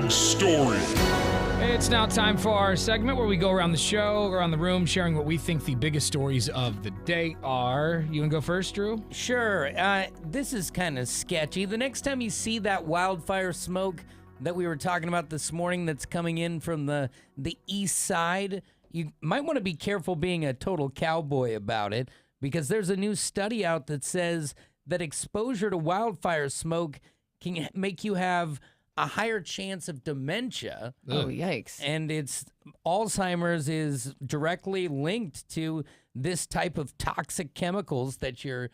big story. It's now time for our segment where we go around the show, around the room, sharing what we think the biggest stories of the day are. You want to go first, Drew? Sure. This is kind of sketchy. The next time you see that wildfire smoke that we were talking about this morning that's coming in from the east side, you might want to be careful being a total cowboy about it, because there's a new study out that says that exposure to wildfire smoke can make you have a higher chance of dementia. Oh, yikes. And Alzheimer's is directly linked to this type of toxic chemicals that you're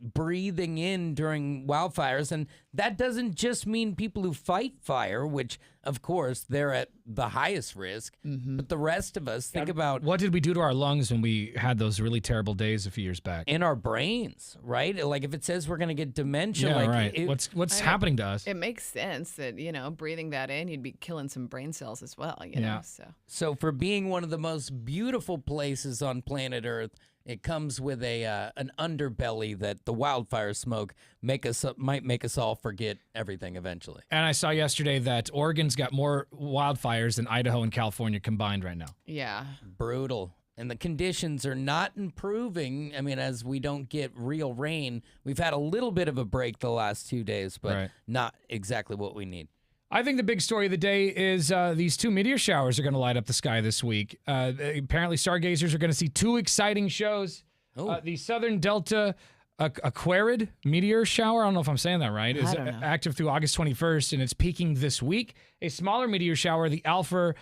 breathing in during wildfires. And that doesn't just mean people who fight fire, which, of course, they're at the highest risk. Mm-hmm. But the rest of us, think about... What did we do to our lungs when we had those really terrible days a few years back? In our brains, right? Like, if it says we're going to get dementia... Yeah, like, right. What's happening to us? It makes sense that, breathing that in, you'd be killing some brain cells as well, you know? So for being one of the most beautiful places on planet Earth, it comes with an underbelly that the wildfire smoke might make us all forget everything eventually. And I saw yesterday that Oregon's got more wildfires than Idaho and California combined right now. Yeah. Brutal. And the conditions are not improving. I mean, as we don't get real rain, we've had a little bit of a break the last 2 days, but not exactly what we need. I think the big story of the day is these 2 meteor showers are going to light up the sky this week. Apparently, stargazers are going to see 2 exciting shows. The Southern Delta Aquarid meteor shower, I don't know if I'm saying that right, is active through August 21st, and it's peaking this week. A smaller meteor shower, the Alpha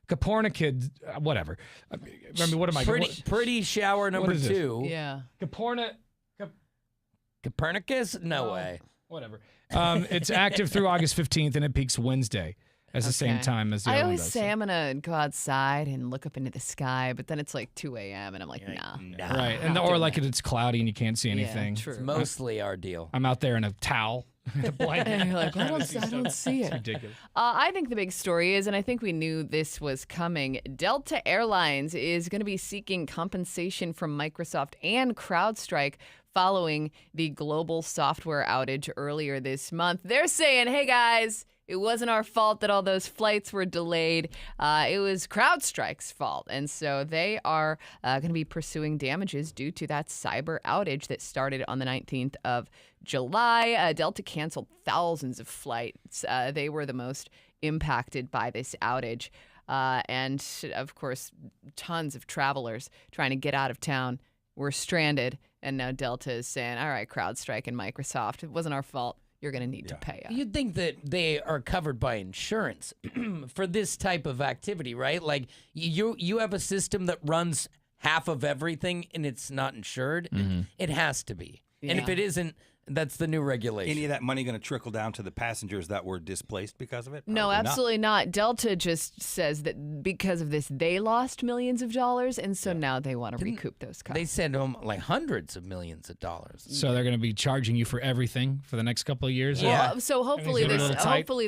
Copernicid, whatever. I mean, what am I? Pretty shower number 2. Yeah. Copernicus? No way. Whatever. It's active through August 15th, and it peaks Wednesday at the same time as the other one does. I always say I'm going to go outside and look up into the sky, but then it's like 2 a.m., and I'm like, nah. Right, or like it's cloudy and you can't see anything. Yeah, true. It's mostly our deal. I'm out there in a towel. And you're like, I don't see it. It's ridiculous. I think the big story is, and I think we knew this was coming, Delta Airlines is going to be seeking compensation from Microsoft and CrowdStrike following the global software outage earlier this month. They're saying, hey, guys, it wasn't our fault that all those flights were delayed. It was CrowdStrike's fault. And so they are going to be pursuing damages due to that cyber outage that started on the 19th of July. Delta canceled thousands of flights. They were the most impacted by this outage. And, of course, tons of travelers trying to get out of town were stranded. And now Delta is saying, all right, CrowdStrike and Microsoft, it wasn't our fault. You're going to need to pay us. You'd think that they are covered by insurance for this type of activity, right? Like you have a system that runs half of everything and it's not insured. Mm-hmm. It has to be. Yeah. And if it isn't, that's the new regulation. Any of that money going to trickle down to the passengers that were displaced because of it? No, absolutely not. Delta just says that because of this, they lost millions of dollars, and so now they want to recoup those costs. They send them like hundreds of millions of dollars. So they're going to be charging you for everything for the next couple of years? Yeah. Well, so hopefully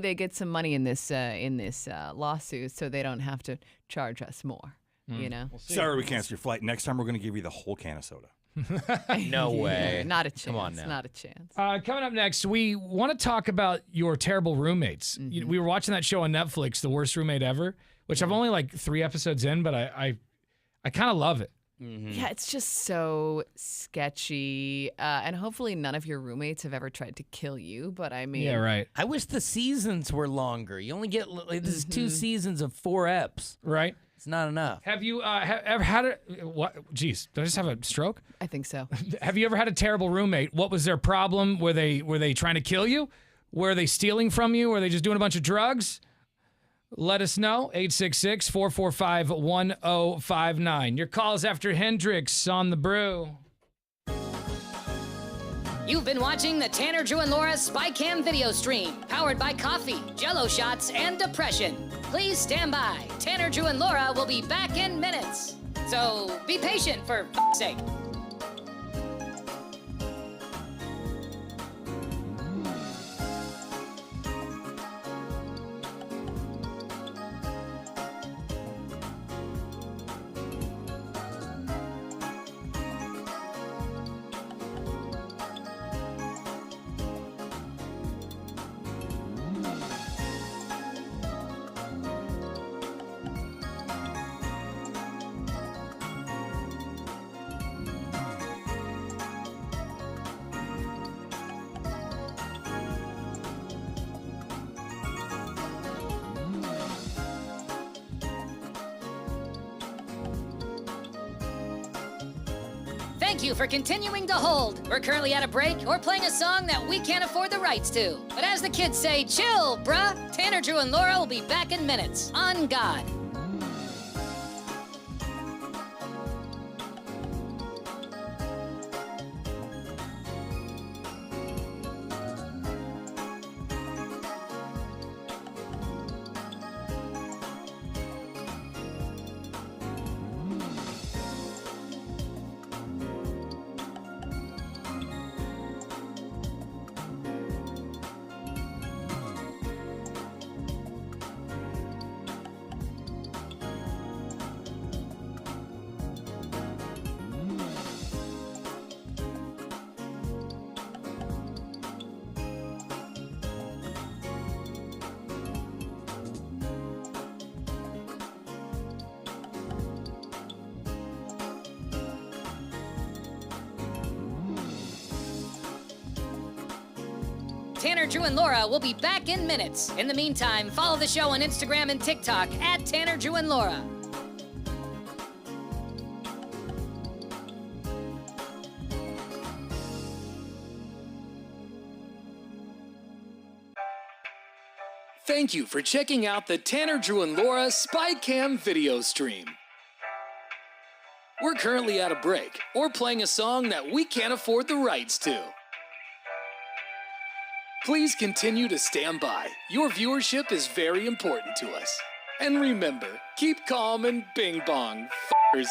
they get some money in this lawsuit so they don't have to charge us more, you know? Sorry we canceled your flight. Next time we're going to give you the whole can of soda. No way. Not a chance. Come on now. Not a chance. Coming up next, we want to talk about your terrible roommates. Mm-hmm. We were watching that show on Netflix, The Worst Roommate Ever, which I've only like 3 episodes in, but I kind of love it. Mm-hmm. Yeah, it's just so sketchy. And hopefully none of your roommates have ever tried to kill you, but I mean... Yeah, right. I wish the seasons were longer. You only get, this is 2 seasons of 4 eps. Right. It's not enough. Have you ever had a... What? Jeez, did I just have a stroke? I think so. Have you ever had a terrible roommate? What was their problem? Were they trying to kill you? Were they stealing from you? Were they just doing a bunch of drugs? Let us know. 866-445-1059. Your calls after Hendrix on The Brew. You've been watching the Tanner, Drew, and Laura SpyCam video stream, powered by coffee, Jell-O shots, and depression. Please stand by. Tanner, Drew, and Laura will be back in minutes. So be patient, for f***'s sake. Thank you for continuing to hold. We're currently at a break or playing a song that we can't afford the rights to. But as the kids say, chill, bruh. Tanner, Drew, and Laura will be back in minutes. On God. Tanner, Drew, and Laura will be back in minutes. In the meantime, follow the show on Instagram and TikTok at Tanner, Drew, and Laura. Thank you for checking out the Tanner, Drew, and Laura SpyCam video stream. We're currently at a break or playing a song that we can't afford the rights to. Please continue to stand by. Your viewership is very important to us. And remember, keep calm and bing bong, f***ers.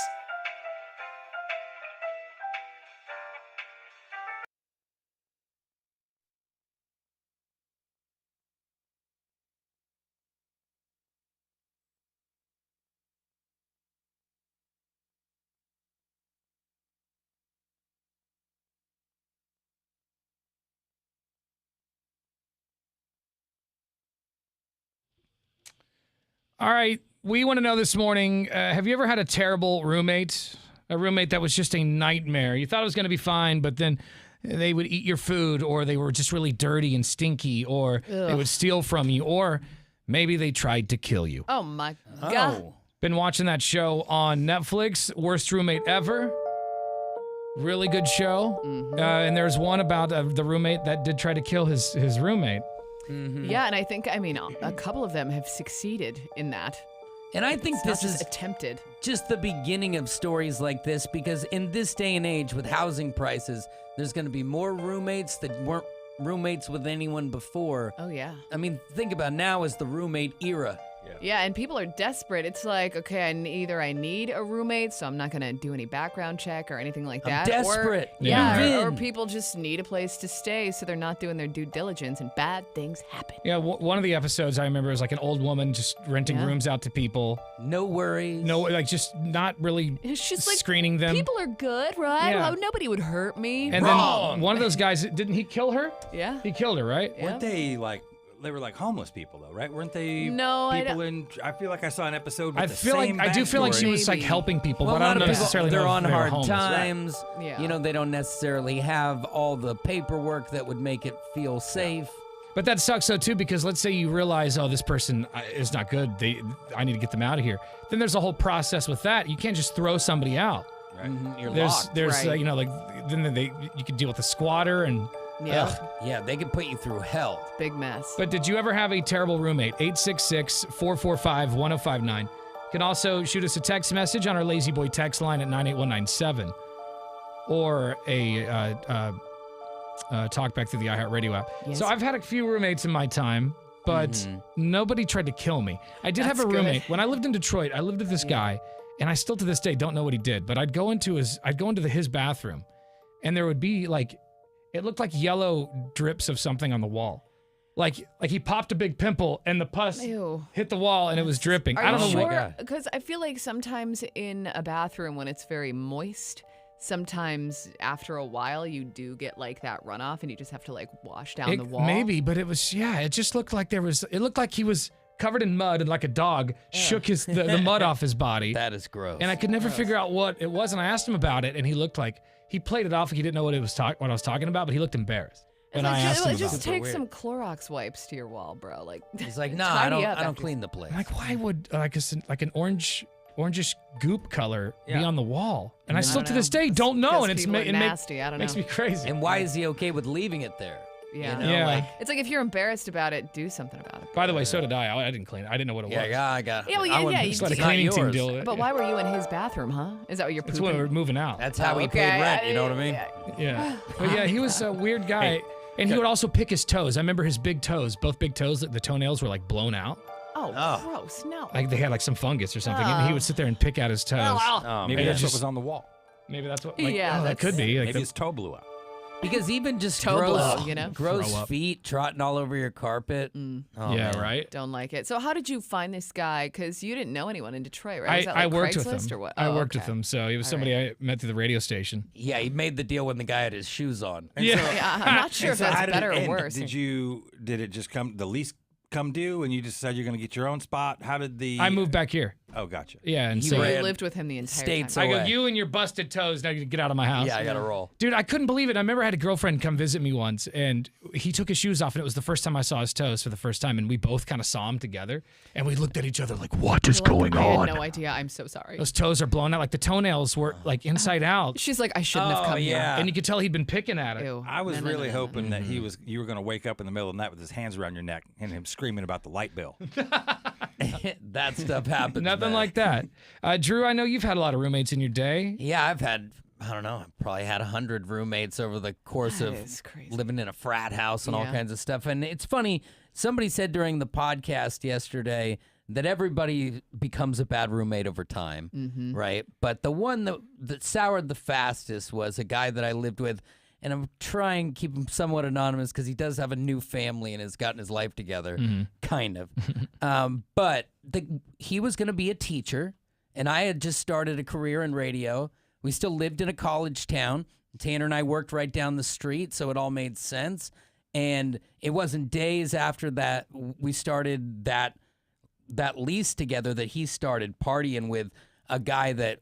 All right, we want to know this morning, have you ever had a terrible roommate? A roommate that was just a nightmare. You thought it was going to be fine, but then they would eat your food, or they were just really dirty and stinky, or they would steal from you, or maybe they tried to kill you. Oh, my God. Oh. Been watching that show on Netflix, Worst Roommate Ever. Really good show. And there's one about the roommate that did try to kill his roommate. Yeah, and I think, a couple of them have succeeded in that. And I think It's not this just is attempted. just the beginning of stories like this, because in this day and age with housing prices, there's going to be more roommates that weren't roommates with anyone before. Oh, yeah. I mean, think about now is the roommate era. Yeah, and people are desperate. It's like, okay, either I need a roommate, so I'm not going to do any background check or anything like I'm that. desperate. Or, yeah, Move or in. people just need a place to stay, so they're not doing their due diligence, and bad things happen. Yeah, one of the episodes I remember was like an old woman just renting Yeah. rooms out to people. No worries. No, like just not really She's like, screening them. people are good, right? Yeah. Oh, nobody would hurt me. And Wrong. then one of those guys, didn't he kill her? Yeah. He killed her, right? Yeah. Weren't they like? They were like homeless people, though, right? Weren't they? No, I people in. I feel like I saw an episode. With I the feel like same I do feel like she backstory. was like Maybe. helping people, Well, but a I lot don't of people, necessarily they're know on if they were hard homeless. times. Yeah. You know, they don't necessarily have all the paperwork that would make it feel safe. But that sucks though too, because let's say you realize, oh, this person is not good. I need to get them out of here. Then there's a whole process with that. You can't just throw somebody out. Right. You're There's locked. Right. you know, like then you could deal with a squatter and. Yeah. Ugh. Yeah, they could put you through hell. Big mess. But did you ever have a terrible roommate? 866-445-1059. You can also shoot us a text message on our Lazy Boy text line at 98197, or a talk back through the iHeartRadio app. Yes. So I've had a few roommates in my time, but nobody tried to kill me. I did have That's a good. roommate when I lived in Detroit. I lived with this guy, and I still to this day don't know what he did. But I'd go into his bathroom, and there would be like, it looked like yellow drips of something on the wall. Like he popped a big pimple and the pus Ew. hit the wall and it was dripping. Are I don't you know my what. sure? God. Because I feel like sometimes in a bathroom when it's very moist, sometimes after a while you do get like that runoff and you just have to like wash down the wall. Maybe, but it was, it just looked like it looked like he was covered in mud and like a dog shook the mud off his body. That is gross. And I could never figure out what it was. And I asked him about it and he looked like, he played it off like he didn't know what I was talking about, but he looked embarrassed. It's When like, I asked him about just it. take Weird. some Clorox wipes to your wall, bro. Like He's like, nah, tidy I up don't after- clean the place. I'm like, why would like an orange orangish goop color be Yeah. on the wall? And I still don't to this know. day don't know, and it's People are it nasty. I don't makes know. me crazy. And why is he okay with leaving it there? Yeah. You know, Yeah. like, It's like if you're embarrassed about it, do something about it. By the way, so did I. I didn't clean it. I didn't know what it was. I got. Yeah, well, I yeah, wouldn't- you Just let a It's cleaning not team yours. deal with it. But why were you in his bathroom, huh? Is that what you're That's pooping? when we're moving out. That's how we Okay, paid rent. You know what I mean? Yeah. But yeah, he was a weird guy. And he would also pick his toes. I remember his big toes, both big toes, the toenails were like blown out. Oh, gross. No. Like they had like some fungus or something. And he would sit there and pick at his toes. Oh, Maybe man. that's just- what was on the wall. Maybe that's what. Yeah, that could be. Like Maybe the- his toe blew out. Because even just Toe gross, blow, you know? gross Throw up. feet trotting all over your carpet. Oh, yeah, man. right. Don't like it. So how did you find this guy? Because you didn't know anyone in Detroit, right? Was that I like worked with Craigslist him. or what? I Oh, worked okay. with him, so he was somebody I met through the radio station. Yeah, he made the deal when the guy had his shoes on. Yeah. Yeah, I'm not sure if So how that's did better it or end? worse. Did it just come, the lease come due and you just said you're going to get your own spot? How did the... I moved back here. Oh, gotcha. Yeah, and He so So ran you lived with him the entire states time. I go, away. you and your busted toes. Now you get out of my house. Yeah, I got to roll. Dude, I couldn't believe it. I remember I had a girlfriend come visit me once, and he took his shoes off, and it was the first time I saw his toes for the first time, and we both kind of saw him together, and we looked at each other like, what is going I on? had no idea. I'm so sorry. Those toes are blown out. Like the toenails were like inside out, She's like, I shouldn't have Oh, come yeah. and you could tell he'd been picking at it. here. Ew. I was No, no, really no, no, no. hoping that you were going to wake up in the middle of the night with his hands around your neck and him screaming about the light bill. That stuff happens. Nothing man. like that. Drew, I know you've had a lot of roommates in your day. Yeah, I've had, I don't know, I've probably had 100 roommates over the course That of is crazy. living in a frat house and all Yeah. kinds of stuff. And it's funny, somebody said during the podcast yesterday that everybody becomes a bad roommate over time, right? But the one that soured the fastest was a guy that I lived with, and I'm trying to keep him somewhat anonymous because he does have a new family and has gotten his life together, kind of. But he was going to be a teacher, and I had just started a career in radio. We still lived in a college town. Tanner and I worked right down the street, so it all made sense. And it wasn't days after that we started that lease together that he started partying with a guy that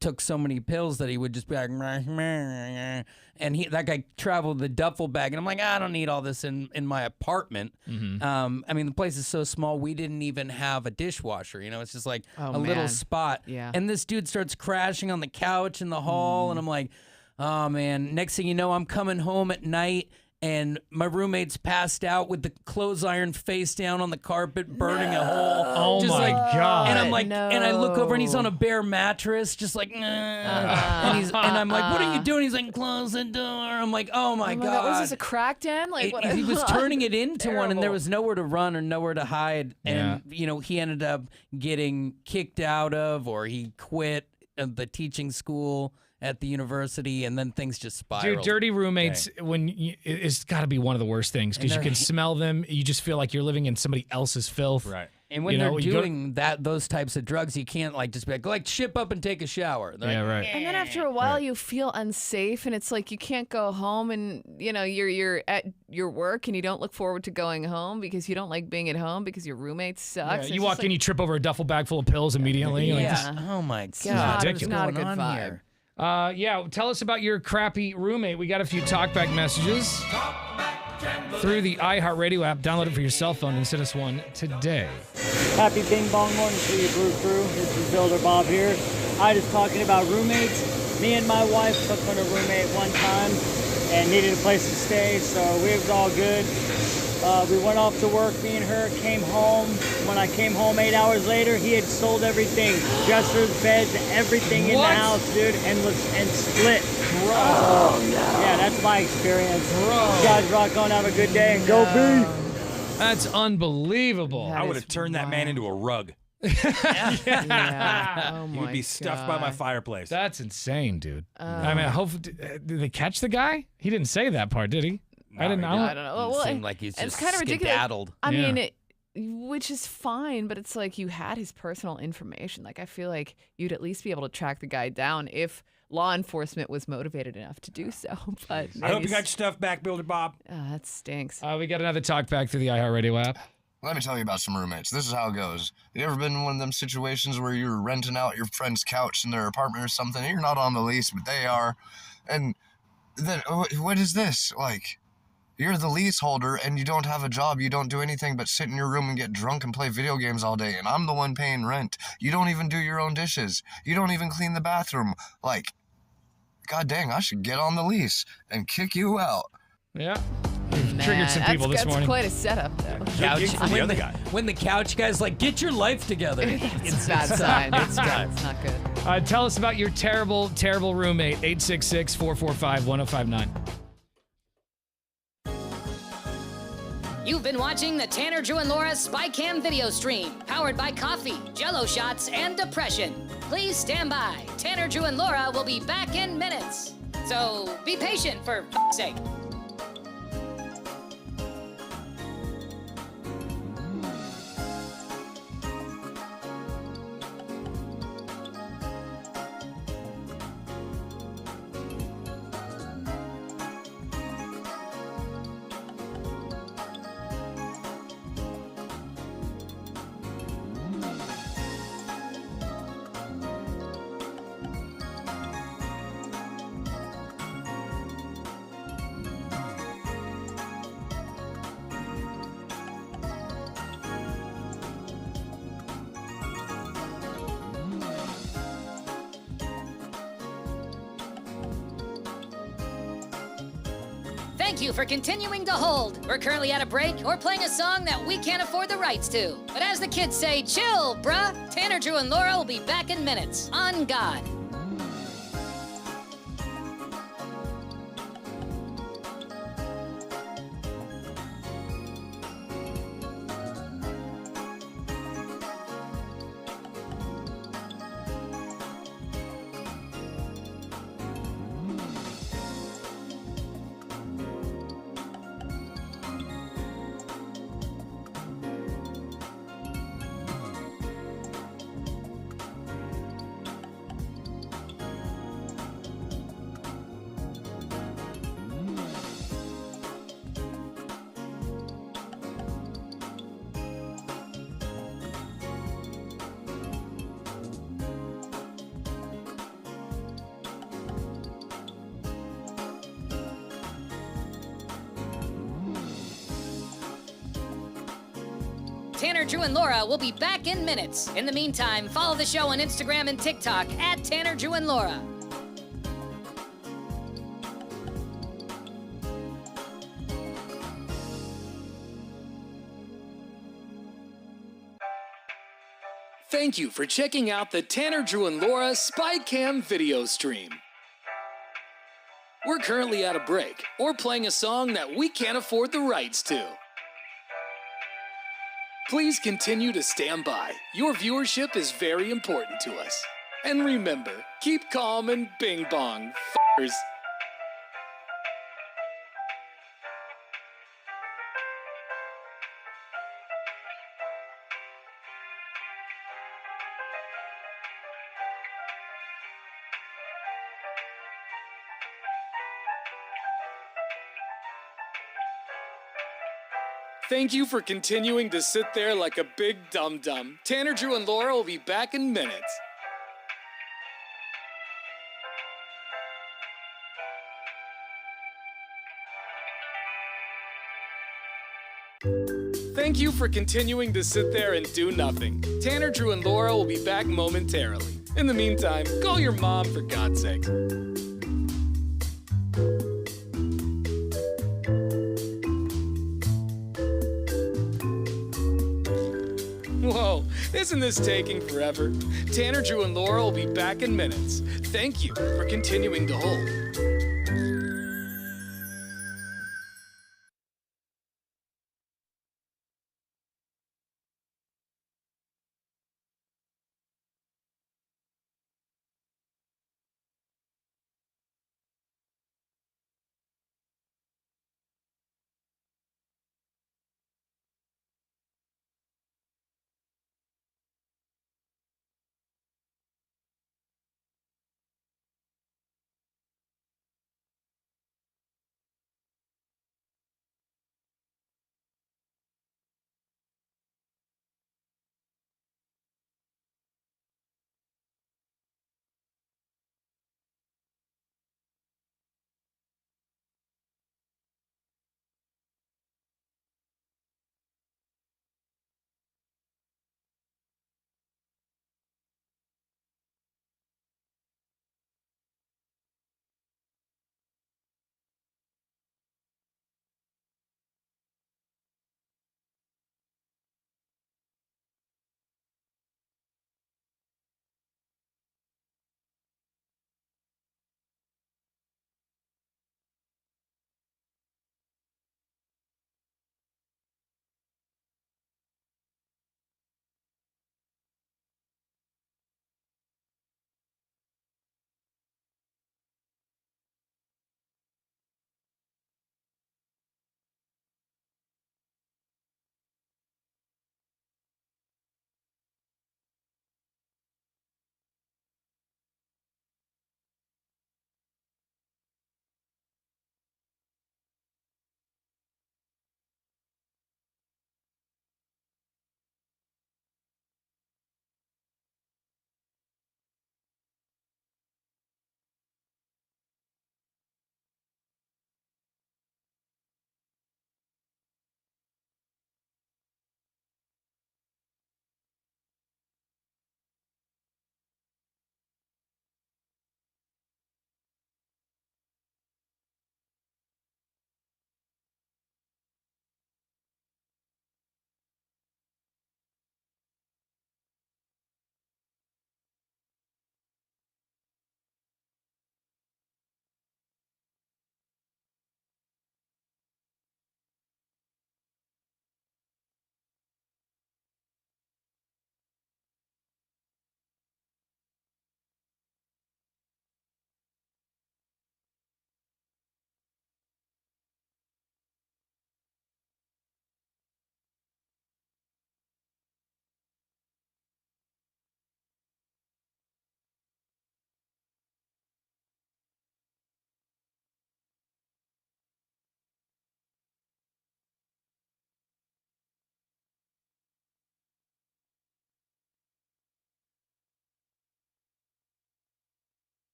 took so many pills that he would just be like, meh, meh, and that guy traveled the duffel bag, and I'm like, I don't need all this in my apartment. I mean, the place is so small, we didn't even have a dishwasher. You know, it's just like Oh, a little man. spot. Yeah. And this dude starts crashing on the couch in the hall, and I'm like, oh man. Next thing you know, I'm coming home at night, and my roommate's passed out with the clothes iron face down on the carpet, burning a hole. Oh Just my like, God. And I'm like, No. and I look over, and he's on a bare mattress, just like, and I'm like, what are you doing? He's like, close the door. I'm like, oh my Oh my God. God, was this a crack den? Like what? He was turning it into one, and there Terrible. was nowhere to run or nowhere to hide. And, you know, he ended up getting kicked out of, or he quit the teaching school at the university, and then things just spiraled. Dude, dirty roommates, it's got to be one of the worst things because you they're- can smell them. You just feel like you're living in somebody else's filth. Right. And when you know, they're you go- doing those types of drugs, you can't just be like ship up and take a shower. They're Yeah, like, right. And then after a while, you feel unsafe, and it's like you can't go home, and you know you're at your work, and you don't look forward to going home because you don't like being at home because your roommate sucks. Yeah, It's you just walk in, you trip over a duffel bag full of pills immediately. You're like, this- yeah. Oh my not- God. it's What's not a going good on vibe. here? yeah, tell us about your crappy roommate. We got a few talkback messages through the iHeartRadio app. Download it for your cell phone and send us one today. Happy Bing Bong morning to you, Brew Crew. This is Builder Bob here. I was talking about roommates. Me and my wife took on a roommate one time and needed a place to stay, so we was all good. We went off to work, me and her came home. When I came home 8 hours later, he had sold everything. Dressers, beds, everything in the house, dude, and split. Oh, no. Yeah, that's my experience. You guys rock on, have a good day, and go B! That's unbelievable. That I would is have turned that man into a rug. Yeah. Oh He my would be stuffed by my God. fireplace. That's insane, dude. I mean, I hope did they catch the guy? He didn't say that part, did he? I didn't know. I don't know. It Well, seemed like he's it's just kind of ridiculous. skedaddled. I Yeah. mean, which is fine, but it's like you had his personal information. Like I feel like you'd at least be able to track the guy down if law enforcement was motivated enough to do so. But I hope you maybe got your stuff back, Builder Bob. that stinks. We got another talkback through the iHeartRadio app. Let me tell you about some roommates. This is how it goes. You ever been in one of them situations where you're renting out your friend's couch in their apartment or something? You're not on the lease, but they are. And then, what is this? Like, You're the leaseholder and you don't have a job. You don't do anything but sit in your room and get drunk and play video games all day. And I'm the one paying rent. You don't even do your own dishes. You don't even clean the bathroom. Like, god dang, I should get on the lease and kick you out. Yeah. You've triggered some people this morning. That's quite a setup, though. Couch for the other guy. When the couch guy's like, get your life together. It's a bad sign. It's not good. Tell us about your terrible, terrible roommate. 866-445-1059. You've been watching the Tanner, Drew, and Laura SpyCam video stream, powered by coffee, Jello shots, and depression. Please stand by. Tanner, Drew, and Laura will be back in minutes. So be patient, for f***'s sake. Thank you for continuing to hold. We're currently at a break or playing a song that we can't afford the rights to. But as the kids say, chill, bruh. Tanner, Drew, and Laura will be back in minutes. On God. Tanner, Drew, and Laura will be back in minutes. In the meantime, follow the show on Instagram and TikTok at Tanner, Drew, and Laura. Thank you for checking out the Tanner, Drew, and Laura SpyCam video stream. We're currently at a break or playing a song that we can't afford the rights to. Please continue to stand by. Your viewership is very important to us. And remember, keep calm and bing bong, f***ers. Thank you for continuing to sit there like a big dum-dum. Tanner, Drew, and Laura will be back in minutes. Thank you for continuing to sit there and do nothing. Tanner, Drew, and Laura will be back momentarily. In the meantime, call your mom for God's sake. Whoa, isn't this taking forever? Tanner, Drew, and Laura will be back in minutes. Thank you for continuing to hold.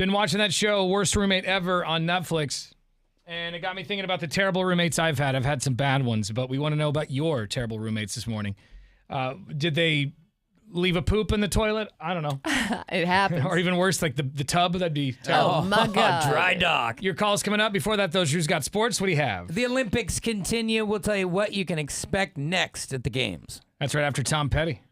Been watching that show, Worst Roommate Ever, on Netflix. And it got me thinking about the terrible roommates I've had. I've had some bad ones, but we want to know about your terrible roommates this morning. Did they leave a poop in the toilet? I don't know. It happens. Or even worse, like the tub. That'd be terrible. Oh, my God. Dry dock. Your call's coming up. Before that, those Drews Got Sports. What do you have? The Olympics continue. We'll tell you what you can expect next at the games. That's right after Tom Petty.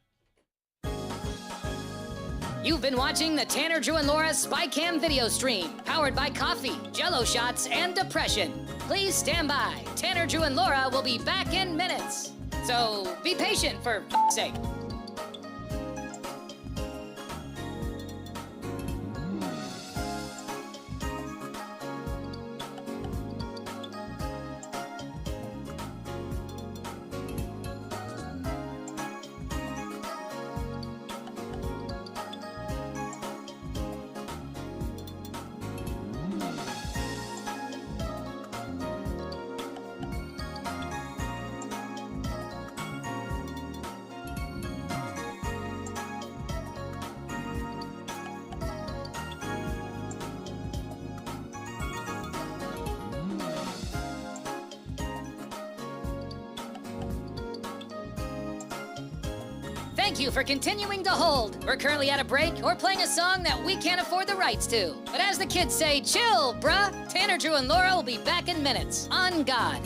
You've been watching the Tanner, Drew, and Laura SpyCam video stream, powered by coffee, Jello shots, and depression. Please stand by. Tanner, Drew, and Laura will be back in minutes. So be patient for f***'s sake. Thank you for continuing to hold. We're currently at a break or playing a song that we can't afford the rights to. But as the kids say, chill, bruh. Tanner, Drew, and Laura will be back in minutes. On God.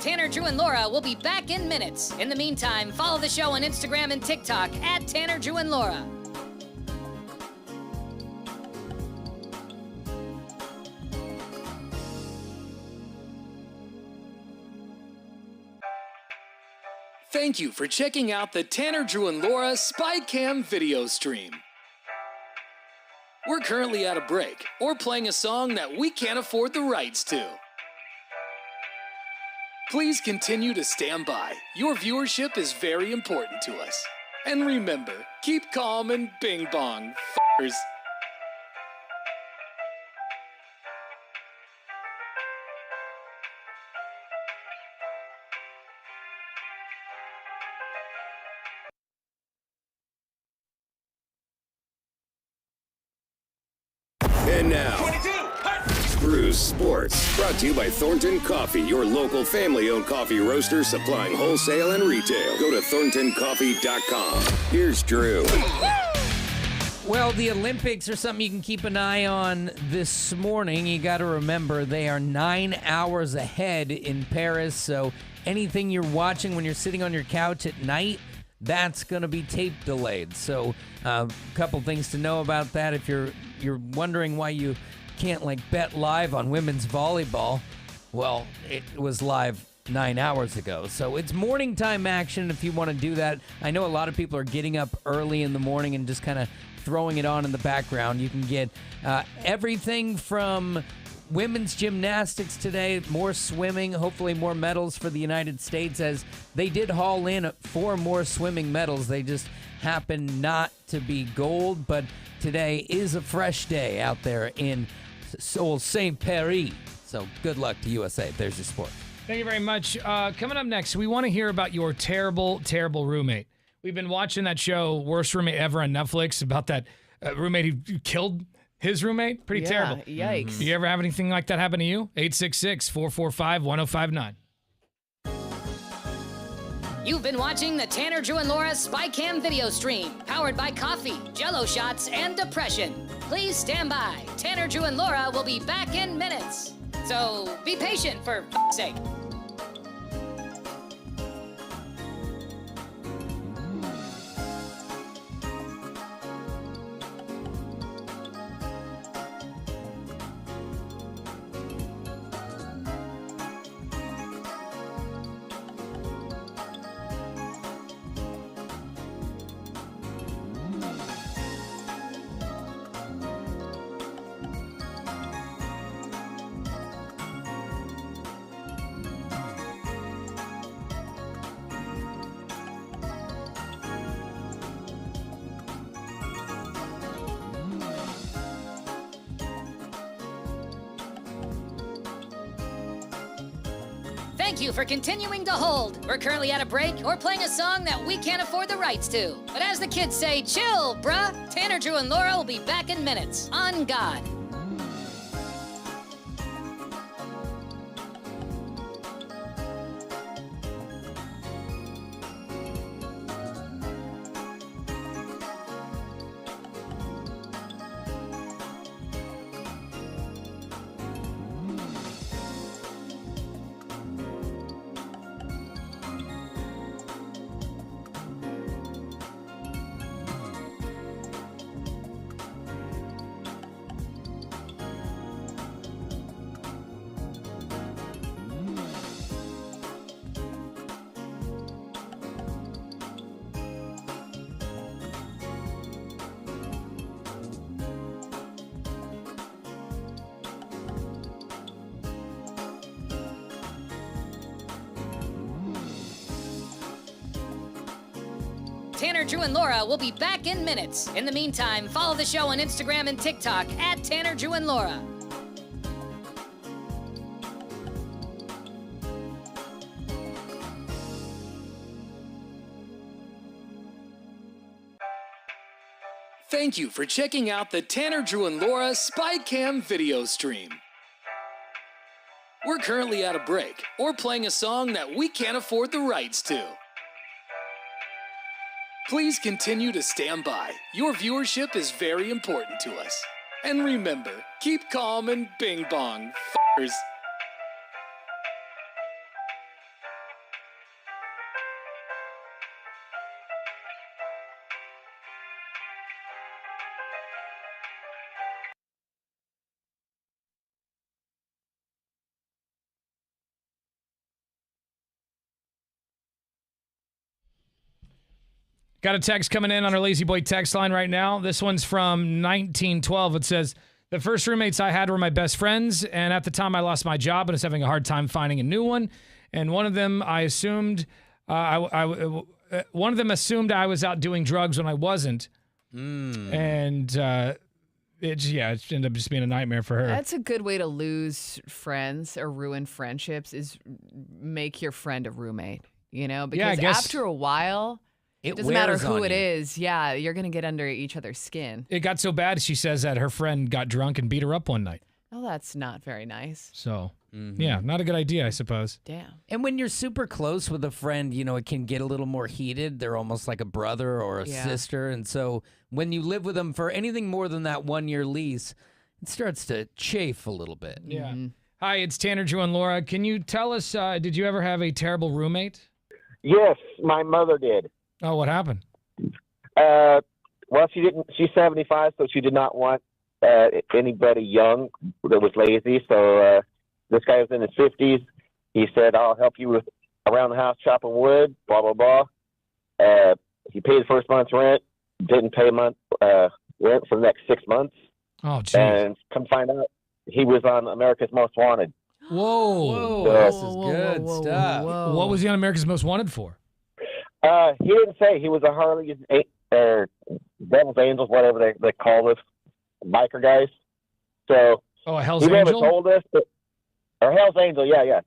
Tanner, Drew, and Laura will be back in minutes. In the meantime, follow the show on Instagram and TikTok at Tanner, Drew, and Laura. Thank you for checking out the Tanner, Drew, and Laura SpyCam video stream. We're currently at a break or playing a song that we can't afford the rights to. Please continue to stand by. Your viewership is very important to us. And remember, keep calm and bing bong, f***ers. And now, Drew's Sports, brought to you by Thornton Coffee, your local family-owned coffee roaster supplying wholesale and retail. Go to thorntoncoffee.com. Here's Drew. Well, the Olympics are something you can keep an eye on this morning. You got to remember they are 9 hours ahead in Paris, so anything you're watching when you're sitting on your couch at night, that's going to be tape delayed. So a couple things to know about that. If you're wondering why you can't bet live on women's volleyball, well, it was live 9 hours ago. So it's morning time action if you want to do that. I know a lot of people are getting up early in the morning and just kind of throwing it on in the background. You can get everything from women's gymnastics today, more swimming, hopefully more medals for the United States, as they did haul in 4 more swimming medals. They just happen not to be gold, but today is a fresh day out there in Saint Paris. So good luck to USA. There's your sport. Thank you very much. Coming up next, we want to hear about your terrible, terrible roommate. We've been watching that show, Worst Roommate Ever, on Netflix, about that roommate who killed his roommate. Pretty terrible. Yikes. You ever have anything like that happen to you? 866-445-1059. You've been watching the Tanner, Drew, and Laura SpyCam video stream, powered by coffee, Jello shots, and depression. Please stand by. Tanner, Drew, and Laura will be back in minutes. So be patient for f***'s sake. Thank you for continuing to hold. We're currently at a break or playing a song that we can't afford the rights to. But as the kids say, chill, bruh. Tanner, Drew, and Laura will be back in minutes. On God. Tanner, Drew, and Laura will be back in minutes. In the meantime, follow the show on Instagram and TikTok at Tanner, Drew, and Laura. Thank you for checking out the Tanner, Drew, and Laura SpyCam video stream. We're currently at a break or playing a song that we can't afford the rights to. Please continue to stand by. Your viewership is very important to us. And remember, keep calm and bing bong, f***ers. Got a text coming in on our Lazy Boy text line right now. This one's from 1912. It says, the first roommates I had were my best friends, and at the time I lost my job and was having a hard time finding a new one. And one of them I assumed one of them assumed I was out doing drugs when I wasn't. And it ended up just being a nightmare for her. That's a good way to lose friends or ruin friendships, is make your friend a roommate, you know? Because after a while, it doesn't matter who it is. Yeah, you're going to get under each other's skin. It got so bad, she says, that her friend got drunk and beat her up one night. Oh, that's not very nice. So, yeah, not a good idea, I suppose. Damn. And when you're super close with a friend, you know, it can get a little more heated. They're almost like a brother or a sister. And so when you live with them for anything more than that 1-year lease, it starts to chafe a little bit. Yeah. Hi, it's Tanner, Drew, and Laura. Can you tell us, did you ever have a terrible roommate? Yes, my mother did. Oh, what happened? Well, she didn't. She's 75, so she did not want anybody young that was lazy. So this guy was in his 50s. He said, "I'll help you with around the house chopping wood." Blah blah blah. He paid the first month's rent. Didn't pay rent for the next 6 months. Oh, geez. And come find out, he was on America's Most Wanted. Whoa. This is good stuff. What was he on America's Most Wanted for? He didn't say. He was a Harley's Devil's Angels, whatever they call this, biker guys. So a Hell's he Angel? never told us, or Hell's Angel, yeah.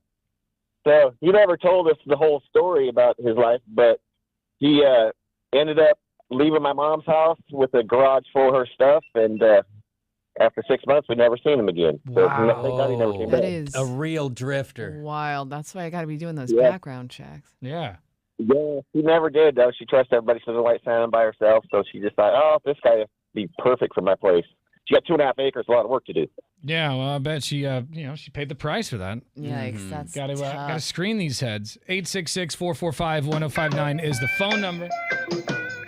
So he never told us the whole story about his life, but he ended up leaving my mom's house with a garage full of her stuff, and after 6 months, we never seen him again. So thank God he never came back. That is a real drifter. Wild. That's why I got to be doing those background checks. Yeah. Yeah, she never did, though. She trusts everybody. She doesn't like standing by herself, so she just thought, oh, this guy would be perfect for my place. She got 2.5 acres, a lot of work to do. Yeah, well, I bet she, she paid the price for that. Yikes, that's Got tough. to screen these heads. 866-445-1059 is the phone number.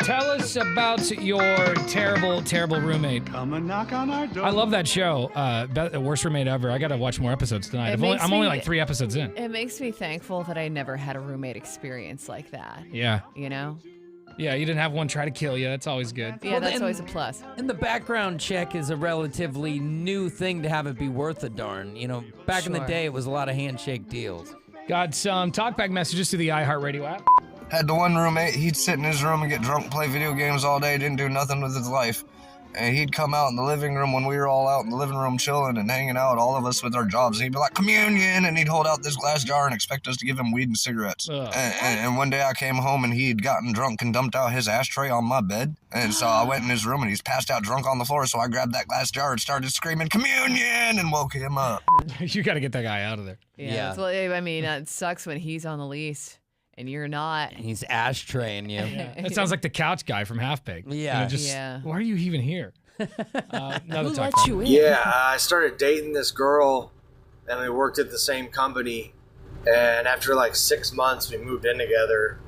Tell us about your terrible, terrible roommate. Come and knock on our door. I love that show. Worst roommate ever. I got to watch more episodes tonight. I'm only like 3 episodes in. It makes me thankful that I never had a roommate experience like that. Yeah. You know? Yeah, you didn't have one try to kill you. That's always good. Yeah, that's always a plus. And the background check is a relatively new thing to have it be worth a darn. You know, back in the day, it was a lot of handshake deals. Got some talkback messages to the iHeartRadio app. Had the one roommate, he'd sit in his room and get drunk, play video games all day, didn't do nothing with his life. And he'd come out in the living room when we were all out in the living room chilling and hanging out, all of us with our jobs. And he'd be like, communion! And he'd hold out this glass jar and expect us to give him weed and cigarettes. And one day I came home and he'd gotten drunk and dumped out his ashtray on my bed. And so I went in his room and he's passed out drunk on the floor. So I grabbed that glass jar and started screaming, communion! And woke him up. You got to get that guy out of there. Yeah. Well, I mean, it sucks when he's on the lease and you're not. And he's ashtraying you. It sounds like the couch guy from Half Baked. Yeah. Why are you even here? Who let you in? Yeah, I started dating this girl, and we worked at the same company. And after like 6 months, we moved in together.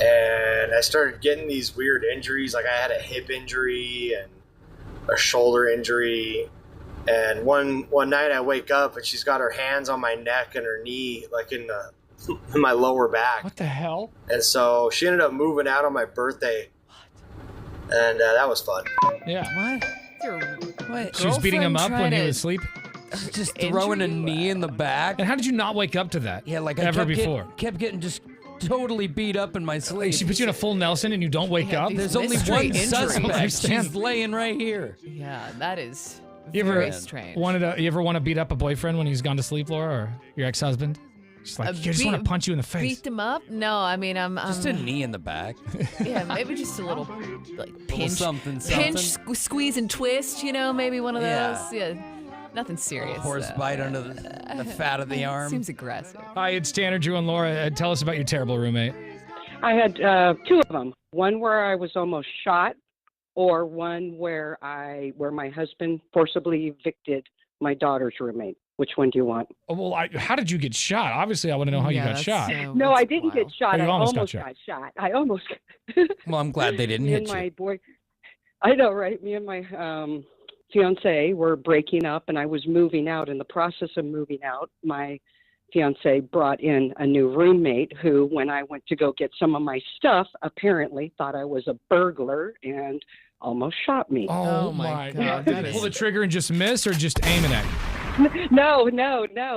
And I started getting these weird injuries. Like I had a hip injury and a shoulder injury. And one night I wake up and she's got her hands on my neck and her knee, like in my lower back. What the hell? And so she ended up moving out on my birthday. And that was fun. Yeah. What? She was beating him up when he was asleep? Just throwing a knee in the back. And how did you not wake up to that? Yeah, like ever before. Kept getting just totally beat up in my sleep. She puts you in a full Nelson and you don't wake up? There's only one suspect. She's laying right here. Yeah, that is You very strange. You ever want to beat up a boyfriend when he's gone to sleep, Laura, or your ex-husband? Just like, I just want to punch you in the face. Beat them up? No, I mean, I'm just a knee in the back. Yeah, maybe just a little like pinch, something. Squeeze and twist. You know, maybe one of those. Yeah, nothing serious. Horse bite under the fat of the arm. Seems aggressive. Hi, it's Tanner, Drew, and Laura. Tell us about your terrible roommate. I had two of them. One where I was almost shot, or one where my husband forcibly evicted my daughter's roommate. Which one do you want? Oh, well, how did you get shot? Obviously, I want to know how you got shot. No, I didn't get shot. Oh, I almost almost got got shot. I almost. Well, I'm glad they didn't Me hit and you. my boy, I know, right? Me and my fiance were breaking up, and I was moving out. In the process of moving out, my fiance brought in a new roommate who, when I went to go get some of my stuff, apparently thought I was a burglar and almost shot me. Oh my God. Did he pull the trigger and just miss, or just aiming at you? No.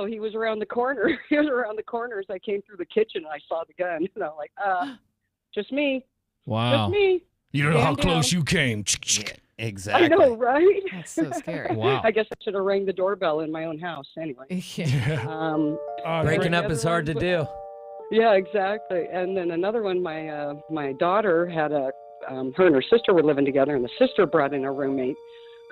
He was around the corner. He was around the corner as I came through the kitchen and I saw the gun. And I'm like, just me. Wow. Just me. You don't know how close you came. Yeah, exactly. I know, right? That's so scary. Wow. I guess I should have rang the doorbell in my own house anyway. Breaking up is hard to do. Yeah, exactly. And then another one, my daughter had her and her sister were living together, and the sister brought in a roommate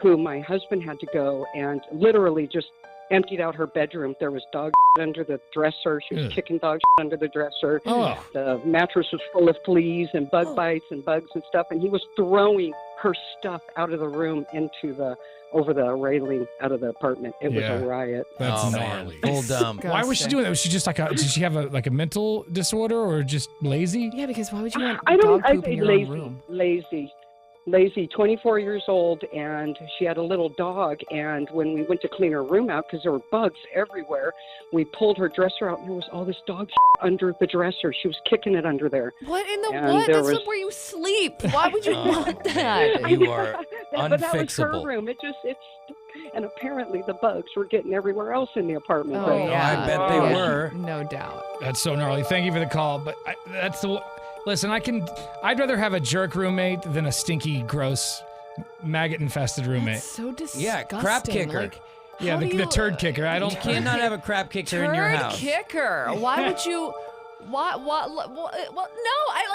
who my husband had to go and literally just emptied out her bedroom. There was dog under the dresser. She was kicking dog under the dresser. Oh. The mattress was full of fleas and bug bites and bugs and stuff, and he was throwing her stuff out of the room over the railing out of the apartment. It was a riot. That's gnarly. Full dumb. Why was she doing that? Was she just did she have a mental disorder, or just lazy? Yeah, because why would you want I dog poop in your own lazy. room? Lazy, 24 years old, and she had a little dog, and when we went to clean her room out, because there were bugs everywhere, we pulled her dresser out, and there was all this dog under the dresser. She was kicking it under there. What in the what? That's not where you sleep. Why would you want that? You are But that was her unfixable. room. And apparently the bugs were getting everywhere else in the apartment. Oh, yeah. I bet they were. No doubt. That's so gnarly. Thank you for the call, but listen, I'd rather have a jerk roommate than a stinky, gross, maggot-infested roommate. That's so disgusting. Yeah, crap kicker. Like, Yeah, the turd kicker. I don't. You cannot have a crap kicker in your house. Turd kicker. Why would you? What? Well, no.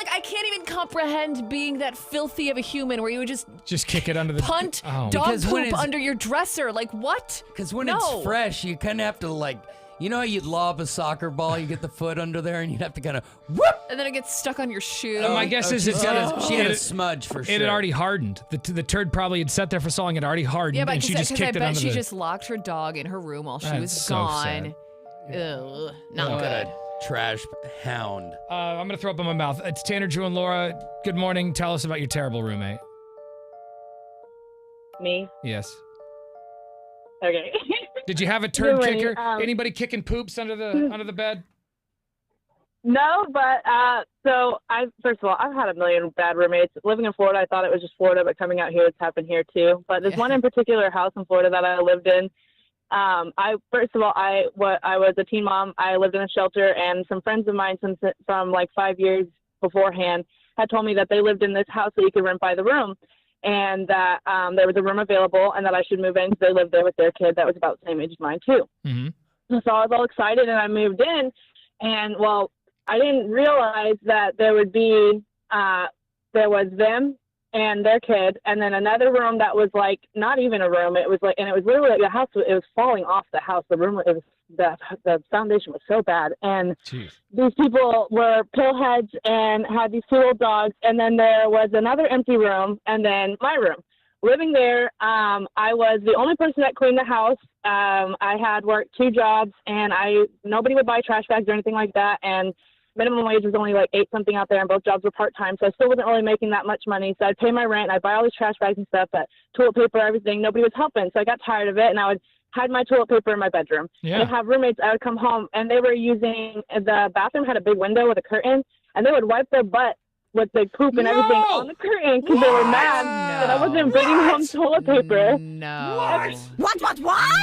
I can't even comprehend being that filthy of a human where you would just kick it under the punt oh. dog Because when poop it's- under your dresser. Like what? Because when it's fresh, you kind of have to you know how you'd lob a soccer ball, you get the foot under there, and you'd have to kind of whoop. And then it gets stuck on your shoe. My guess is she had a smudge for sure. It had already hardened. The turd probably had sat there for so long, it had already hardened, Yeah, but and she just I kicked it bet under she the... just locked her dog in her room while she That's was so gone. sad. Ugh, not What good. a trash hound. I'm going to throw up in my mouth. It's Tanner, Drew, and Laura. Good morning. Tell us about your terrible roommate. Me? Yes. Okay. Did you have a turd Good morning. kicker? Anybody kicking poops under the bed? No, but so first of all, I've had a million bad roommates. Living in Florida, I thought it was just Florida, but coming out here, it's happened here too. But there's one in particular house in Florida that I lived in. I was a teen mom. I lived in a shelter, and some friends of mine from like 5 years beforehand had told me that they lived in this house that you could rent by the room. and that there was a room available and that I should move in because they lived there with their kid that was about the same age as mine too. Mm-hmm. So I was all excited and I moved in, and well, I didn't realize that there would be there was them and their kid, and then another room that was like not even a room. It was like, and it was literally like the house. It was falling off the house. The room. It was the foundation was so bad, and these people were pillheads and had these 2 little dogs. And then there was another empty room, and then my room. Living there, I was the only person that cleaned the house. I had worked 2 jobs, and nobody would buy trash bags or anything like that. And minimum wage was only like 8 something out there, and both jobs were part-time. So I still wasn't really making that much money. So I'd pay my rent, I'd buy all these trash bags and stuff, but toilet paper, everything, nobody was helping. So I got tired of it, and I would hide my toilet paper in my bedroom. Yeah. And I'd have roommates, I would come home, and they were using, the bathroom had a big window with a curtain, and they would wipe their butt with the poop and everything on the curtain because they were mad that I wasn't bringing home toilet paper. No. What?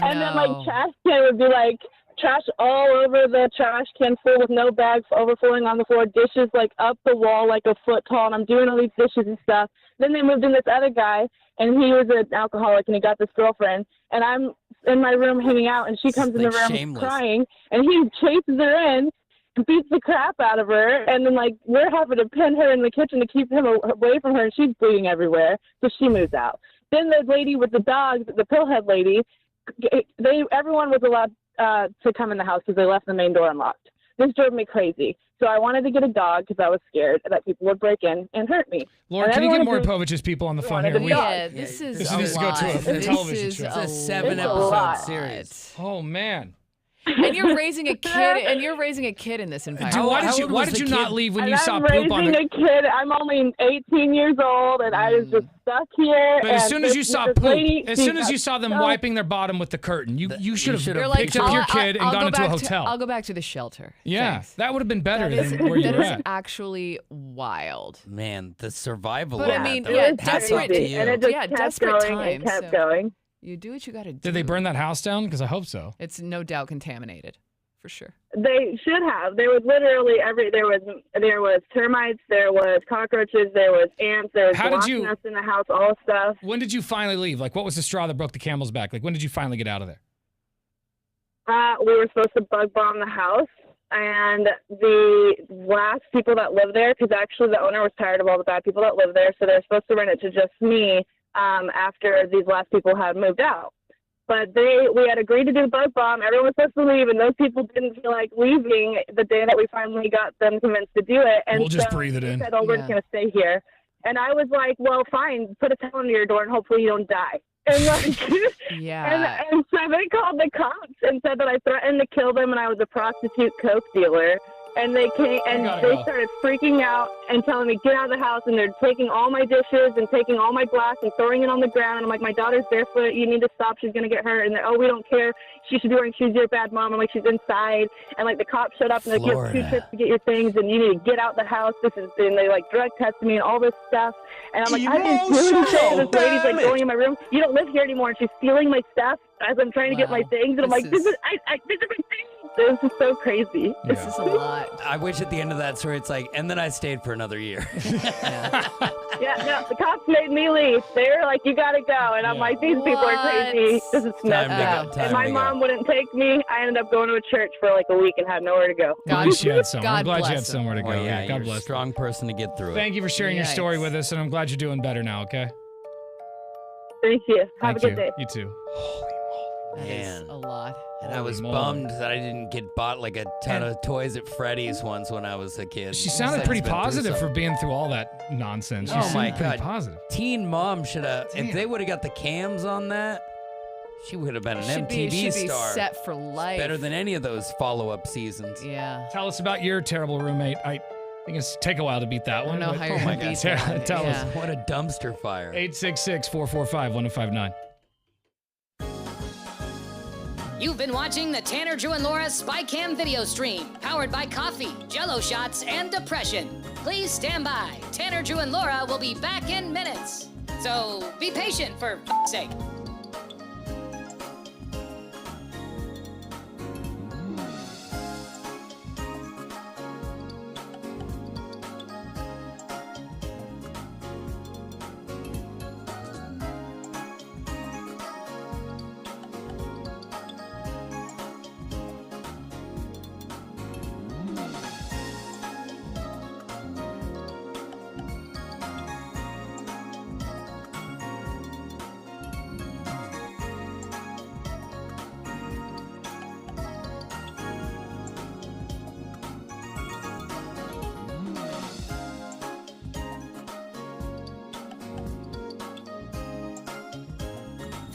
And then like trash can would be like trash all over the trash can full with no bags overflowing on the floor, dishes like up the wall like a foot tall, and I'm doing all these dishes and stuff. Then they moved in this other guy, and he was an alcoholic, and he got this girlfriend, and I'm in my room hanging out, and she comes in the room crying, and he chases her in, beats the crap out of her, and then like we're having to pin her in the kitchen to keep him away from her, and she's bleeding everywhere, so she moves out. Then the lady with the dogs, the pillhead lady, everyone was allowed to come in the house because they left the main door unlocked. This drove me crazy. So I wanted to get a dog because I was scared that people would break in and hurt me. Laura, can you get more Povich's people on the phone here? This is this a needs to go lot. to a television This show. is It's a 7-episode series. Oh man. And you're raising a kid, in this environment. Why did you not leave when you saw I'm poop on the... raising a kid. I'm only 18 years old, and I was just stuck here. But as soon as you saw poop, as soon as you saw them wiping their bottom with the curtain, you should have picked up your kid and gone into a hotel. I'll go back to the shelter. Yeah, Thanks. that would have been better than where you were That is at. actually wild. Man, the survival. But I mean, desperate. And it just kept desperate going times. and kept going. You do what you got to do. Did they burn that house down? Because I hope so. It's no doubt contaminated, for sure. They should have. There was literally there was termites, there was cockroaches, there was ants, there was wasp nests in the house, all stuff. When did you finally leave? Like, what was the straw that broke the camel's back? Like, when did you finally get out of there? We were supposed to bug bomb the house, and the last people that lived there, because actually the owner was tired of all the bad people that lived there, so they were supposed to rent it to just me after these last people had moved out. But we had agreed to do the bug bomb. Everyone was supposed to leave, and those people didn't feel like leaving the day that we finally got them convinced to do it. And we'll just breathe it in. They said, "Oh, we're just gonna stay here." And I was like, "Well, fine. Put a towel under your door, and hopefully you don't die." And like, and so they called the cops and said that I threatened to kill them, and I was a prostitute coke dealer. And they came and they started freaking out and telling me, "Get out of the house." And they're taking all my dishes and taking all my glass and throwing it on the ground. And I'm like, "My daughter's barefoot. You need to stop. She's going to get hurt." And they're, "Oh, we don't care. She should be wearing shoes. You're a bad mom." I'm like, "She's inside." And like the cops showed up and they're like, "You have 2 trips to get your things and you need to get out the house." And they like drug tested me and all this stuff. And I'm like, "I didn't do anything." This lady's like going in my room. "You don't live here anymore." And she's stealing my stuff as I'm trying to get my things. And I'm like, "This is my thing." This is so crazy. This is a lot. I wish at the end of that story it's like, and then I stayed for another year. No, the cops made me leave. They were like, "You gotta go," and I'm like, "These people are crazy. This is messed up." And my mom wouldn't take me. I ended up going to a church for like a week and had nowhere to go. At least you had somewhere. I'm glad you had somewhere to go. Well, yeah, God you're bless. a strong person to get through it. Thank you for sharing your story with us, and I'm glad you're doing better now. Okay. Thank you. Have Thank a good you. day. You too. That is a lot. And I was bummed that I didn't get bought like a ton of toys at Freddy's once when I was a kid. She sounded pretty positive for being through all that nonsense. She Oh seemed my pretty God. positive. Teen Mom should have, if they would have got the cams on that, she would have been an Should be MTV star. set for life. Better than any of those follow-up seasons. Yeah. Tell us about your terrible roommate. I think it's take a while to beat that one. know but- how you're gonna beat that. Tell us. What a dumpster fire. 866-445-1059. You've been watching the Tanner, Drew, and Laura SpyCam video stream, powered by coffee, Jello shots, and depression. Please stand by. Tanner, Drew, and Laura will be back in minutes. So be patient for f***'s sake.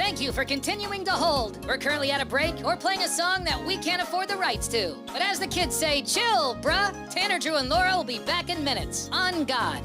Thank you for continuing to hold. We're currently at a break or playing a song that we can't afford the rights to. But as the kids say, chill, bruh. Tanner, Drew, and Laura will be back in minutes. On God.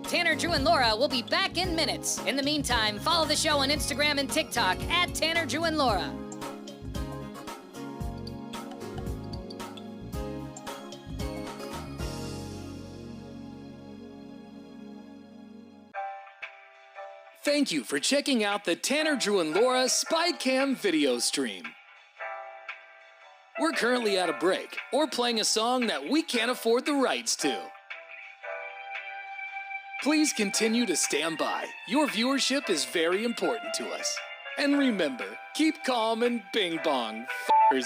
Tanner, Drew, and Laura will be back in minutes. In the meantime, follow the show on Instagram and TikTok at Tanner, Drew, and Laura. Thank you for checking out the Tanner, Drew, and Laura SpyCam video stream. We're currently at a break or playing a song that we can't afford the rights to. Please continue to stand by. Your viewership is very important to us. And remember, keep calm and bing bong, f***ers.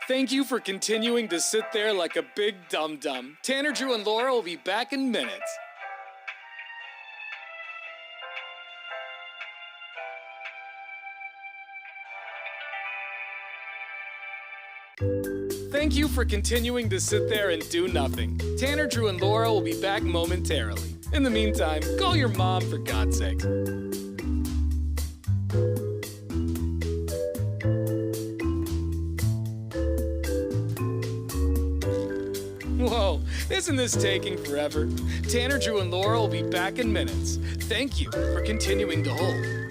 Thank you for continuing to sit there like a big dum-dum. Tanner, Drew, and Laura will be back in minutes. Thank you for continuing to sit there and do nothing. Tanner, Drew, and Laura will be back momentarily. In the meantime, call your mom for God's sake. Whoa, isn't this taking forever? Tanner, Drew, and Laura will be back in minutes. Thank you for continuing to hold.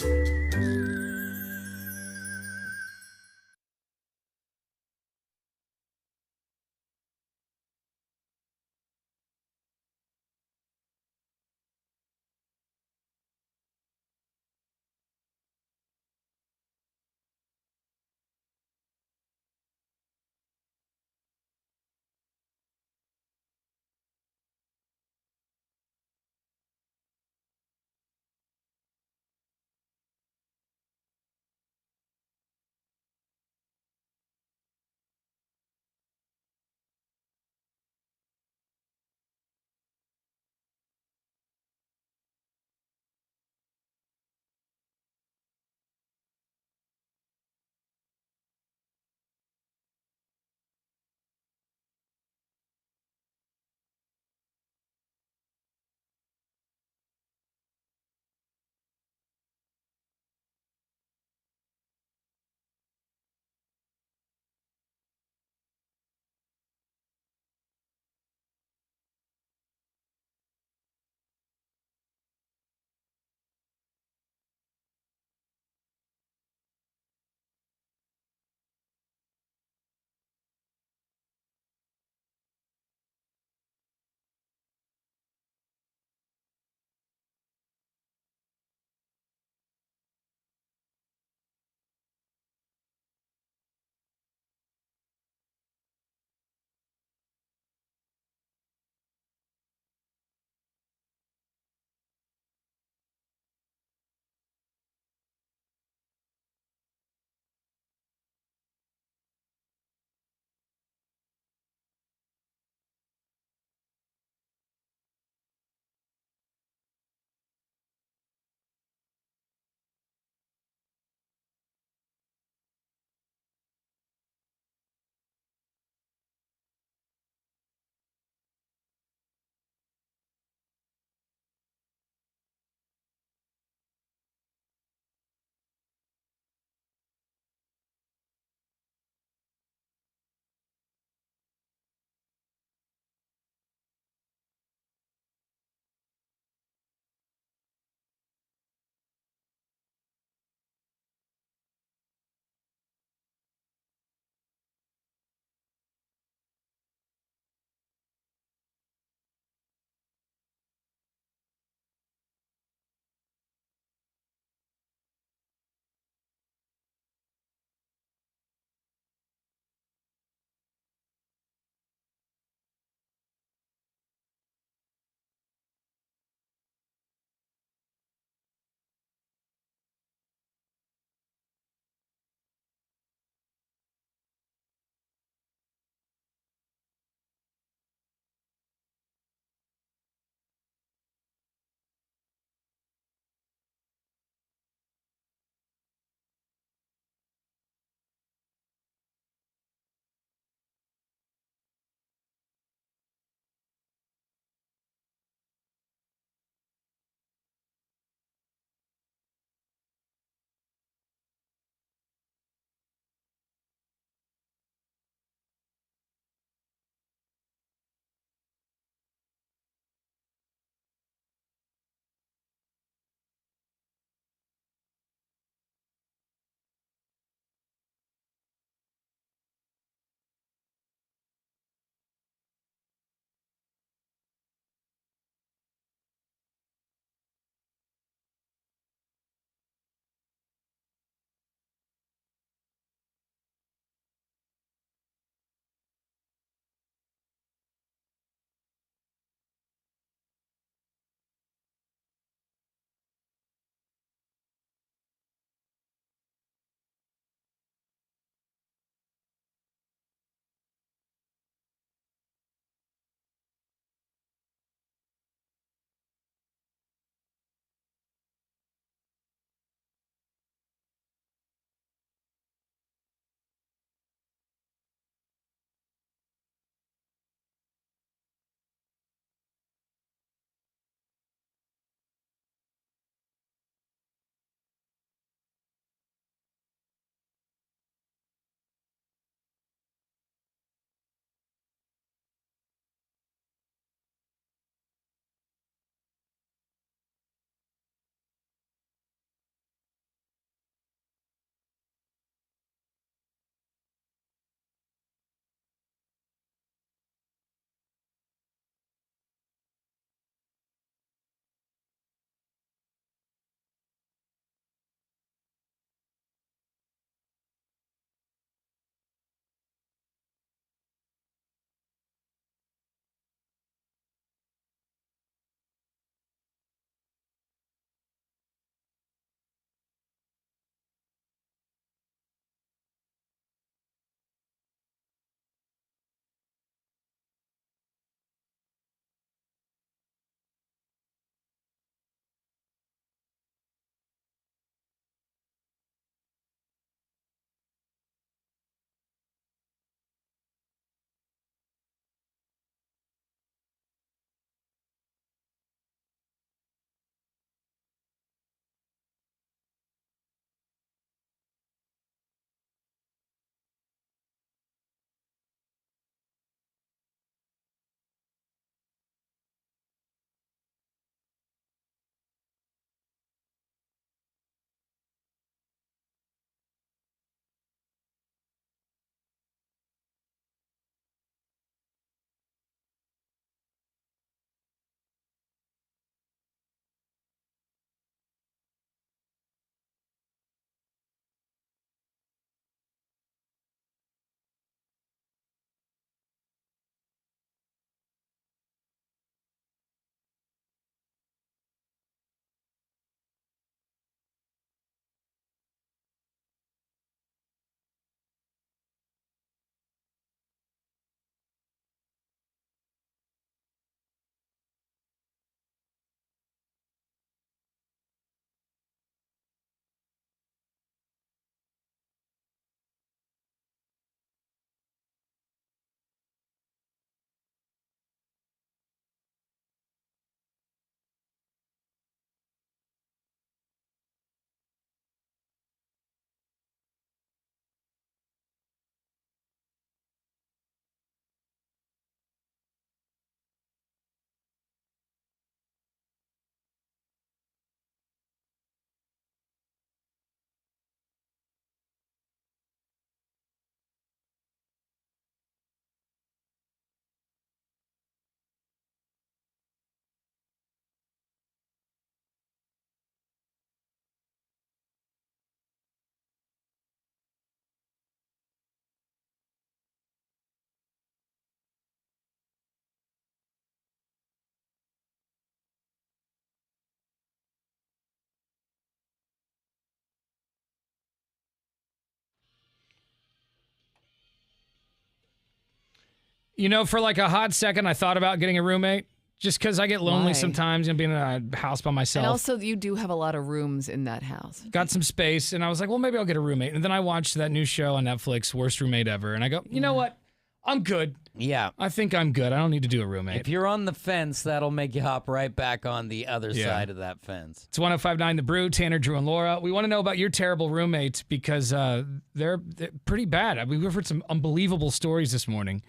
You know, for like a hot second, I thought about getting a roommate just because I get lonely Why? sometimes and being in a house by myself. And also, you do have a lot of rooms in that house. Got some space, and I was like, well, maybe I'll get a roommate. And then I watched that new show on Netflix, Worst Roommate Ever, and I go, you know what? I'm good. Yeah. I think I'm good. I don't need to do a roommate. If you're on the fence, that'll make you hop right back on the other side of that fence. It's 105.9 The Brew, Tanner, Drew, and Laura. We want to know about your terrible roommates because they're pretty bad. I mean, we've heard some unbelievable stories this morning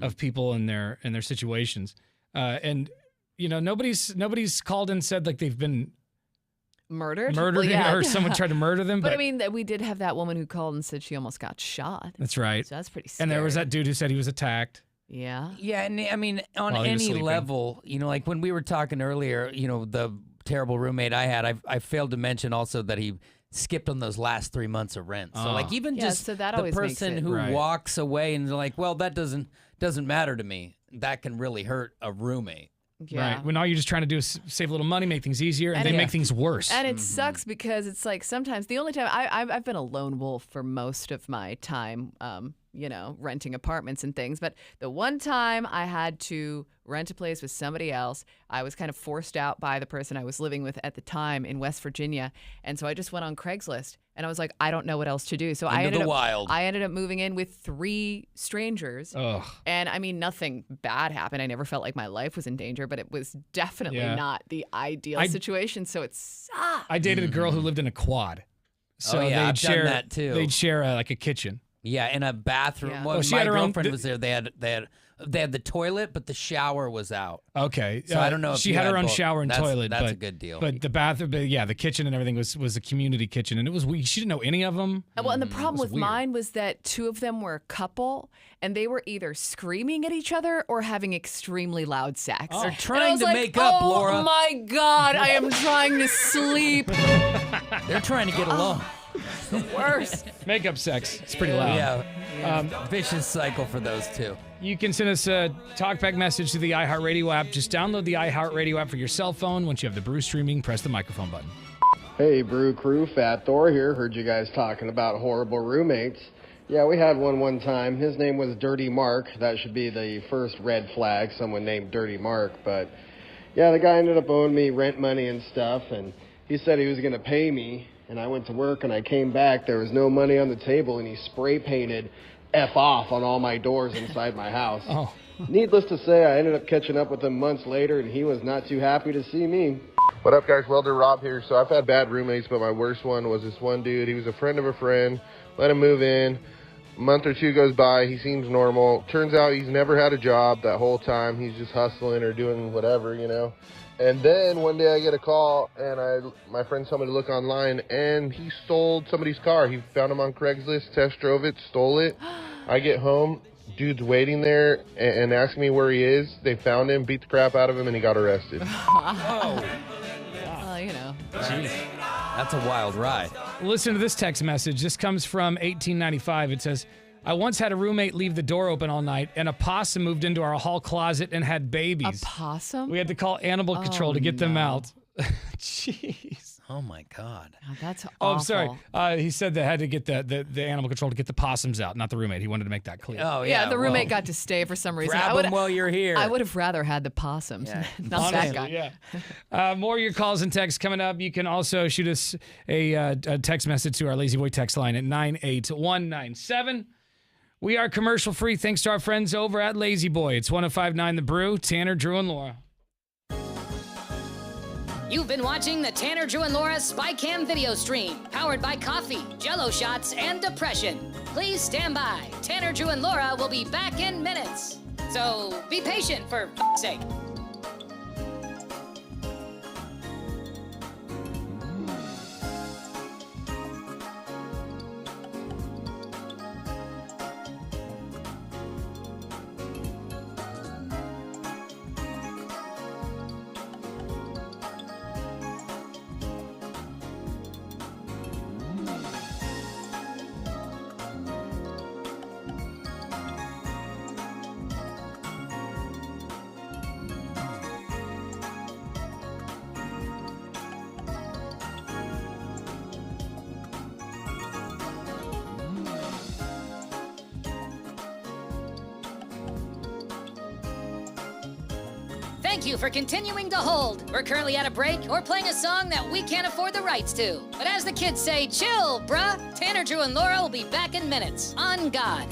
of people in their situations. And, you know, nobody's called and said like they've been Murdered? or someone tried to murder them. But I mean, we did have that woman who called and said she almost got shot. That's right. So that's pretty scary. And there was that dude who said he was attacked. Yeah. Yeah, and I mean, on While he was any sleeping. level, you know, like when we were talking earlier, you know, the terrible roommate I had, I failed to mention also that he skipped on those last 3 months of rent. So like even just so that the always makes person it- who Right. walks away and they're like, well, that doesn't matter to me. That can really hurt a roommate. Yeah. Right. When all you're just trying to do is save a little money, make things easier, and And they it- make things worse. And it sucks because it's like sometimes the only time I've been a lone wolf for most of my time, you know, renting apartments and things. But the one time I had to rent a place with somebody else, I was kind of forced out by the person I was living with at the time in West Virginia. And so I just went on Craigslist and I was like, I don't know what else to do. So I Into ended the up, wild. I ended up moving in with 3 strangers. Ugh. And I mean, nothing bad happened. I never felt like my life was in danger, but it was definitely Yeah. not the ideal I- situation. So it sucked. I dated a girl who lived in a quad. So Oh, yeah, they'd I've done share that, too. They'd share like a kitchen. Yeah, in a bathroom. Yeah. Well, Oh, she my had her own- girlfriend was there. They had the toilet, but the shower was out. Okay. So I don't know if she you had her own both. shower and That's- toilet. That's but, a good deal. But the bathroom, the kitchen and everything was a community kitchen, and it was she didn't know any of them. Well, and the problem was with weird. mine was that 2 of them were a couple, and they were either screaming at each other or having extremely loud sex. They're And I trying was to like, make up, oh, Laura. my God, I am trying to sleep. They're trying to get along. Worse. Makeup sex. It's pretty loud. Yeah. Vicious cycle for those two. You can send us a talkback message to the iHeartRadio app. Just download the iHeartRadio app for your cell phone. Once you have the Brew streaming, press the microphone button. Hey, Brew Crew, Fat Thor here. Heard you guys talking about horrible roommates. Yeah, we had one time. His name was Dirty Mark. That should be the first red flag, someone named Dirty Mark. But, yeah, the guy ended up owing me rent money and stuff, and he said he was going to pay me. And I went to work, and I came back. There was no money on the table, and he spray painted F off on all my doors inside my house. Oh. Needless to say, I ended up catching up with him months later, and he was not too happy to see me. What up, guys? Welder Rob here. So I've had bad roommates, but my worst one was this one dude. He was a friend of a friend. Let him move in. A month or two goes by. He seems normal. Turns out he's never had a job that whole time. He's just hustling or doing whatever, you know. And then one day I get a call, and my friend told me to look online, and he stole somebody's car. He found him on Craigslist, test drove it, stole it. I get home, dude's waiting there and asking me where he is. They found him, beat the crap out of him, and he got arrested. Whoa. Well, you know. That's a wild ride. Listen to this text message. This comes from 1895. It says, I once had a roommate leave the door open all night, and a possum moved into our hall closet and had babies. A possum? We had to call animal control to get them out. Jeez. Oh, my God. Oh, that's awful. Oh, I'm sorry. He said they had to get the animal control to get the possums out, not the roommate. He wanted to make that clear. Oh, Yeah, yeah. the roommate well, got to stay for some reason. grab I would them while you're here. I would have rather had the possums, Yeah. not that guy. Yeah. More of your calls and texts coming up. You can also shoot us a text message to our Lazy Boy text line at 98197. We are commercial free thanks to our friends over at Lazy Boy. It's 105.9 The Brew, Tanner, Drew, and Laura. You've been watching the Tanner, Drew, and Laura SpyCam video stream, powered by coffee, Jello shots, and depression. Please stand by. Tanner, Drew, and Laura will be back in minutes. So be patient, for f***'s sake. Thank you for continuing to hold. We're currently at a break or playing a song that we can't afford the rights to. But as the kids say, chill, bruh. Tanner, Drew, and Laura will be back in minutes. On God.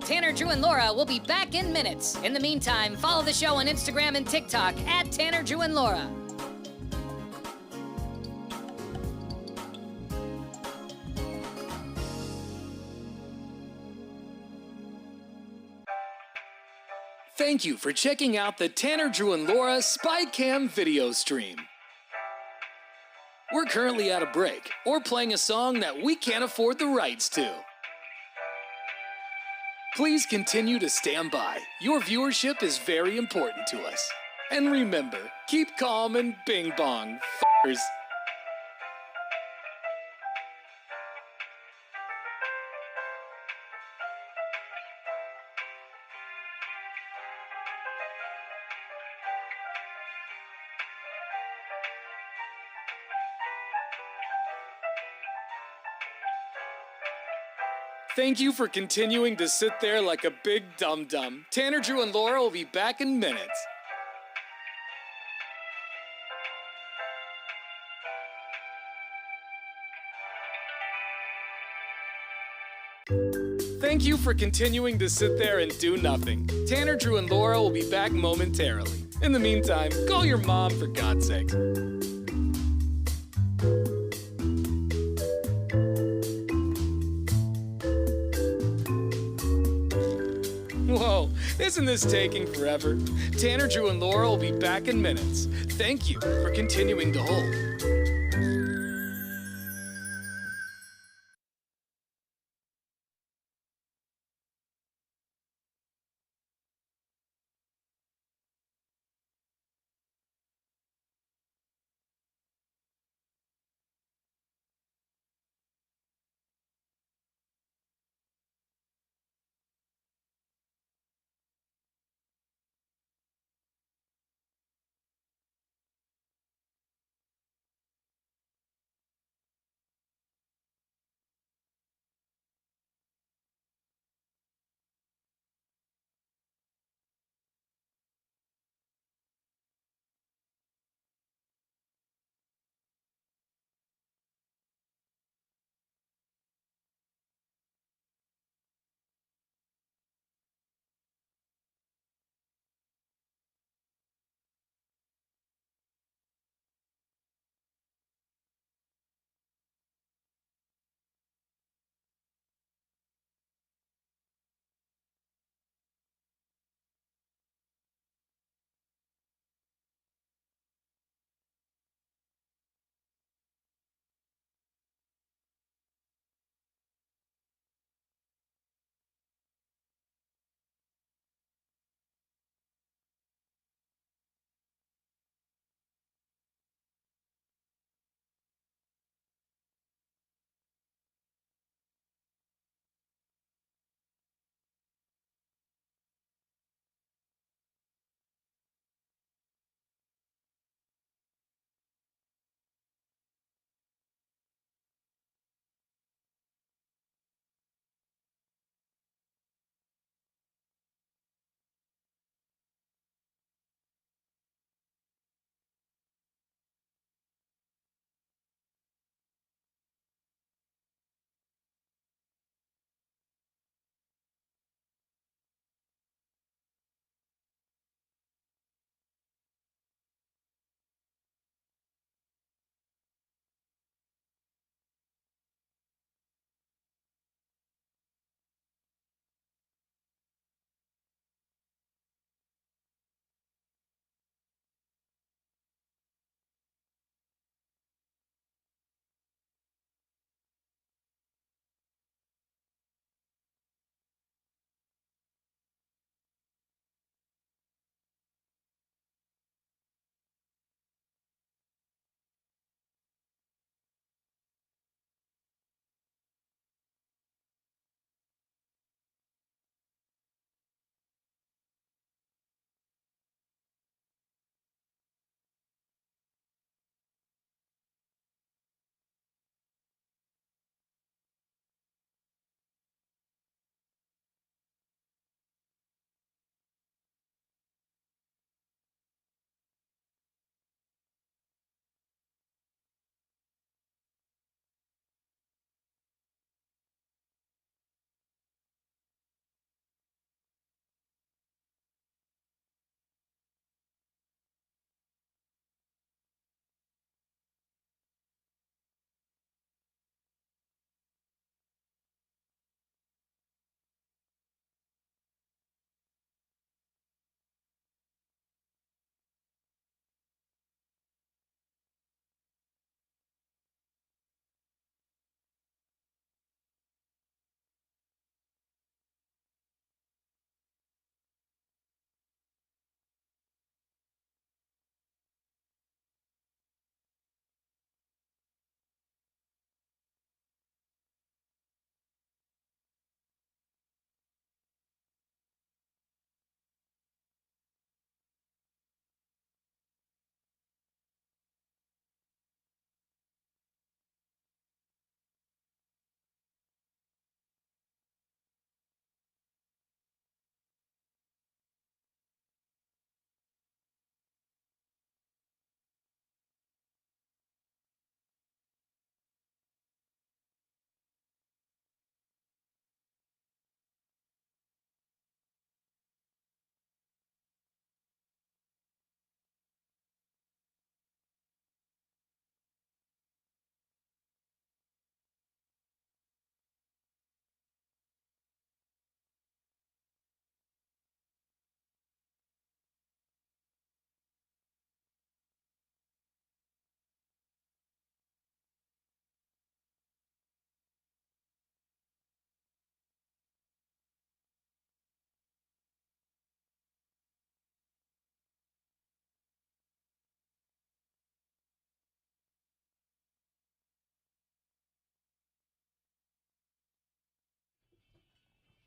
Tanner, Drew, and Laura will be back in minutes. In the meantime, follow the show on Instagram and TikTok at Tanner, Drew, and Laura. Thank you for checking out the Tanner, Drew, and Laura SpyCam video stream. We're currently at a break or playing a song that we can't afford the rights to. Please continue to stand by. Your viewership is very important to us. And remember, keep calm and bing bong, f***ers. Thank you for continuing to sit there like a big dum-dum. Tanner, Drew, and Laura will be back in minutes. Thank you for continuing to sit there and do nothing. Tanner, Drew, and Laura will be back momentarily. In the meantime, call your mom for God's sake. Whoa, isn't this taking forever? Tanner, Drew, and Laura will be back in minutes. Thank you for continuing to hold.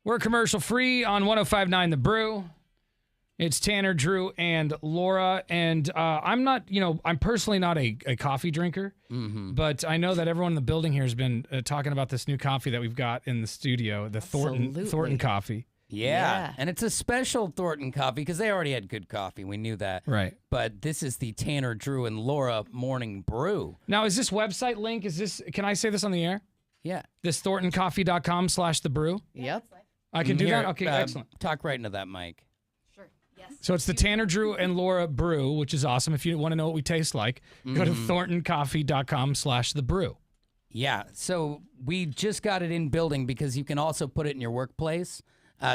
We're commercial free on 105.9 The Brew. It's Tanner, Drew, and Laura. And I'm not, I'm personally not a coffee drinker, but I know that everyone in the building here has been talking about this new coffee that we've got in the studio, the Thornton coffee. Yeah. And it's a special Thornton coffee because they already had good coffee. We knew that. Right. But this is the Tanner, Drew, and Laura Morning Brew. Now, is this website link, can I say this on the air? Yeah. This thorntoncoffee.com/thebrew? Yep. I can do that? Okay, excellent. Talk right into that mic. So it's the Tanner, Drew, and Laura Brew, which is awesome. If you want to know what we taste like, go to thorntoncoffee.com/thebrew. Yeah, so we just got it in building because you can also put it in your workplace.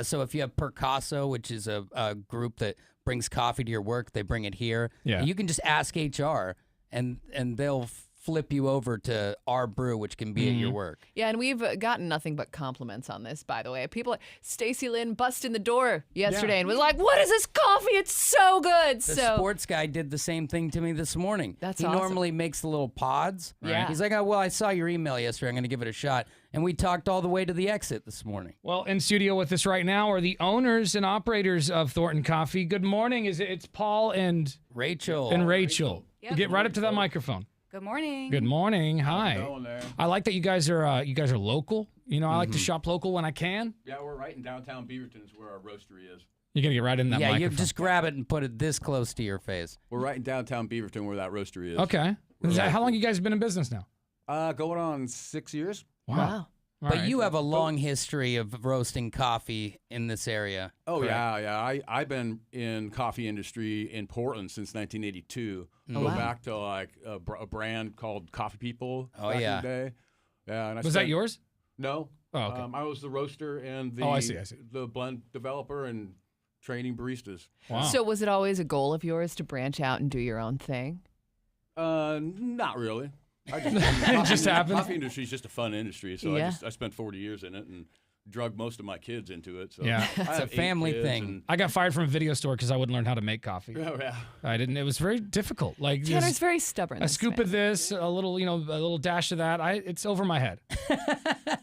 So if you have Percasso, which is a group that brings coffee to your work, they bring it here. Yeah. And you can just ask HR, and they'll flip you over to our brew, which can be at your work. Yeah, and we've gotten nothing but compliments on this, by the way. People, Stacy Lynn busted in the door yesterday and was like, "What is this coffee? It's so good." The sports guy did the same thing to me this morning. That's He awesome. normally makes the little pods. Yeah. He's like, "Oh, well, I saw your email yesterday. I'm going to give it a shot." And we talked all the way to the exit this morning. Well, in studio with us right now are the owners and operators of Thornton Coffee. Good morning. It's Paul and Rachel. Yep. Get right up to that microphone. Good morning. Good morning. Hi. Going there. I like that you guys are local. I like to shop local when I can. Yeah, we're right in downtown Beaverton is where our roastery is. You gotta get right in that Yeah, microphone. you just grab it and put it this close to your face. We're right in downtown Beaverton where that roastery is. Okay. How long you guys been in business now? Going on 6 years. Wow. But you have a long history of roasting coffee in this area. Oh, correct? yeah. I've been in coffee industry in Portland since 1982. Go back to like a brand called Coffee People back in the day. Yeah, and Was that yours? No. Oh, okay. I was the roaster and the, I see. the blend developer and training baristas. Wow. So was it always a goal of yours to branch out and do your own thing? Not really. It just happened. Coffee industry is just a fun industry, so Yeah. I spent 40 years in it and drug most of my kids into it. So Yeah. I It's have a family 8 kids thing. and- I got fired from a video store because I wouldn't learn how to make coffee. Oh, yeah. I didn't. It was very difficult. Like Tanner's just very stubborn. a this scoop way. of this, a little dash of that. It's over my head.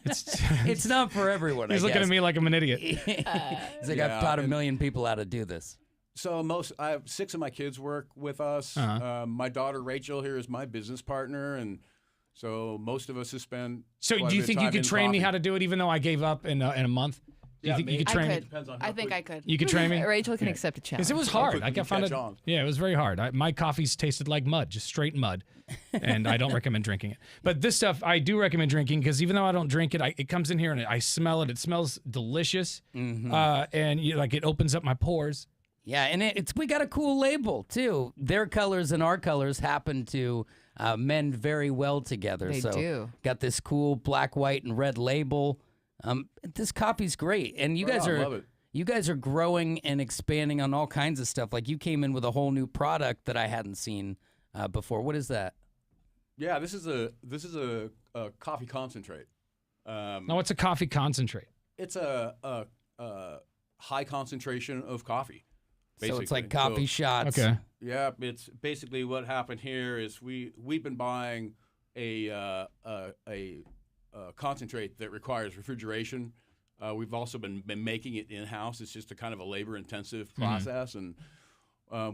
It's not for everyone. He's I looking guess. at me like I'm an idiot. He's like, Yeah, I've taught a and- million people how to do this. So I have 6 of my kids work with us. My daughter Rachel here is my business partner, and so most of us have spent. So quite do a you bit of think you time could in train me coffee. how to do it, even though I gave up in a month? Do you Yeah, think you could maybe. train I me? could. Depends on I how think quick- I could. You could train me? Rachel can accept a challenge. Because it was How hard. quick I you can found catch it. on. Yeah, it was very hard. My coffees tasted like mud, just straight mud, and I don't recommend drinking it. But this stuff I do recommend drinking because even though I don't drink it, it comes in here and I smell it. It smells delicious, and it opens up my pores. Yeah, and we got a cool label too. Their colors and our colors happen to mend very well together. They so do. Got this cool black, white, and red label. This coffee's great, and you guys love are it. you guys are growing and expanding on all kinds of stuff. Like you came in with a whole new product that I hadn't seen before. What is that? Yeah, this is a coffee concentrate. No, it's a coffee concentrate. It's a high concentration of coffee. So it's like basically. coffee shots. Okay. Yeah, it's basically what happened here is we've been buying a concentrate that requires refrigeration. We've also been making it in house. It's just a kind of a labor intensive process, and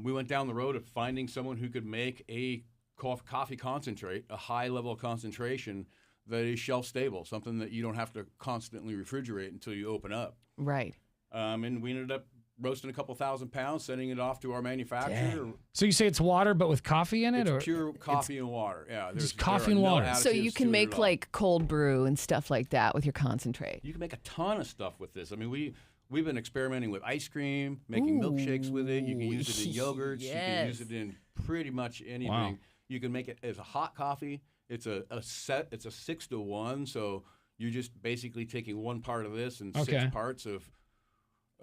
we went down the road of finding someone who could make a coffee concentrate, a high level of concentration that is shelf stable, something that you don't have to constantly refrigerate until you open up. Right. And we ended up roasting a couple 1,000 pounds, sending it off to our manufacturer. So you say it's water, but with coffee in it, It's or pure coffee and water. Yeah, just there coffee are and no water. So you additives to can it make at all. like cold brew and stuff like that with your concentrate. You can make a ton of stuff with this. I mean, we've been experimenting with ice cream, making milkshakes with it. You can use it in yogurts. You can use it in pretty much anything. Wow. You can make it as a hot coffee. It's a 6-to-1, so you're just basically taking one part of this and Okay. 6 parts of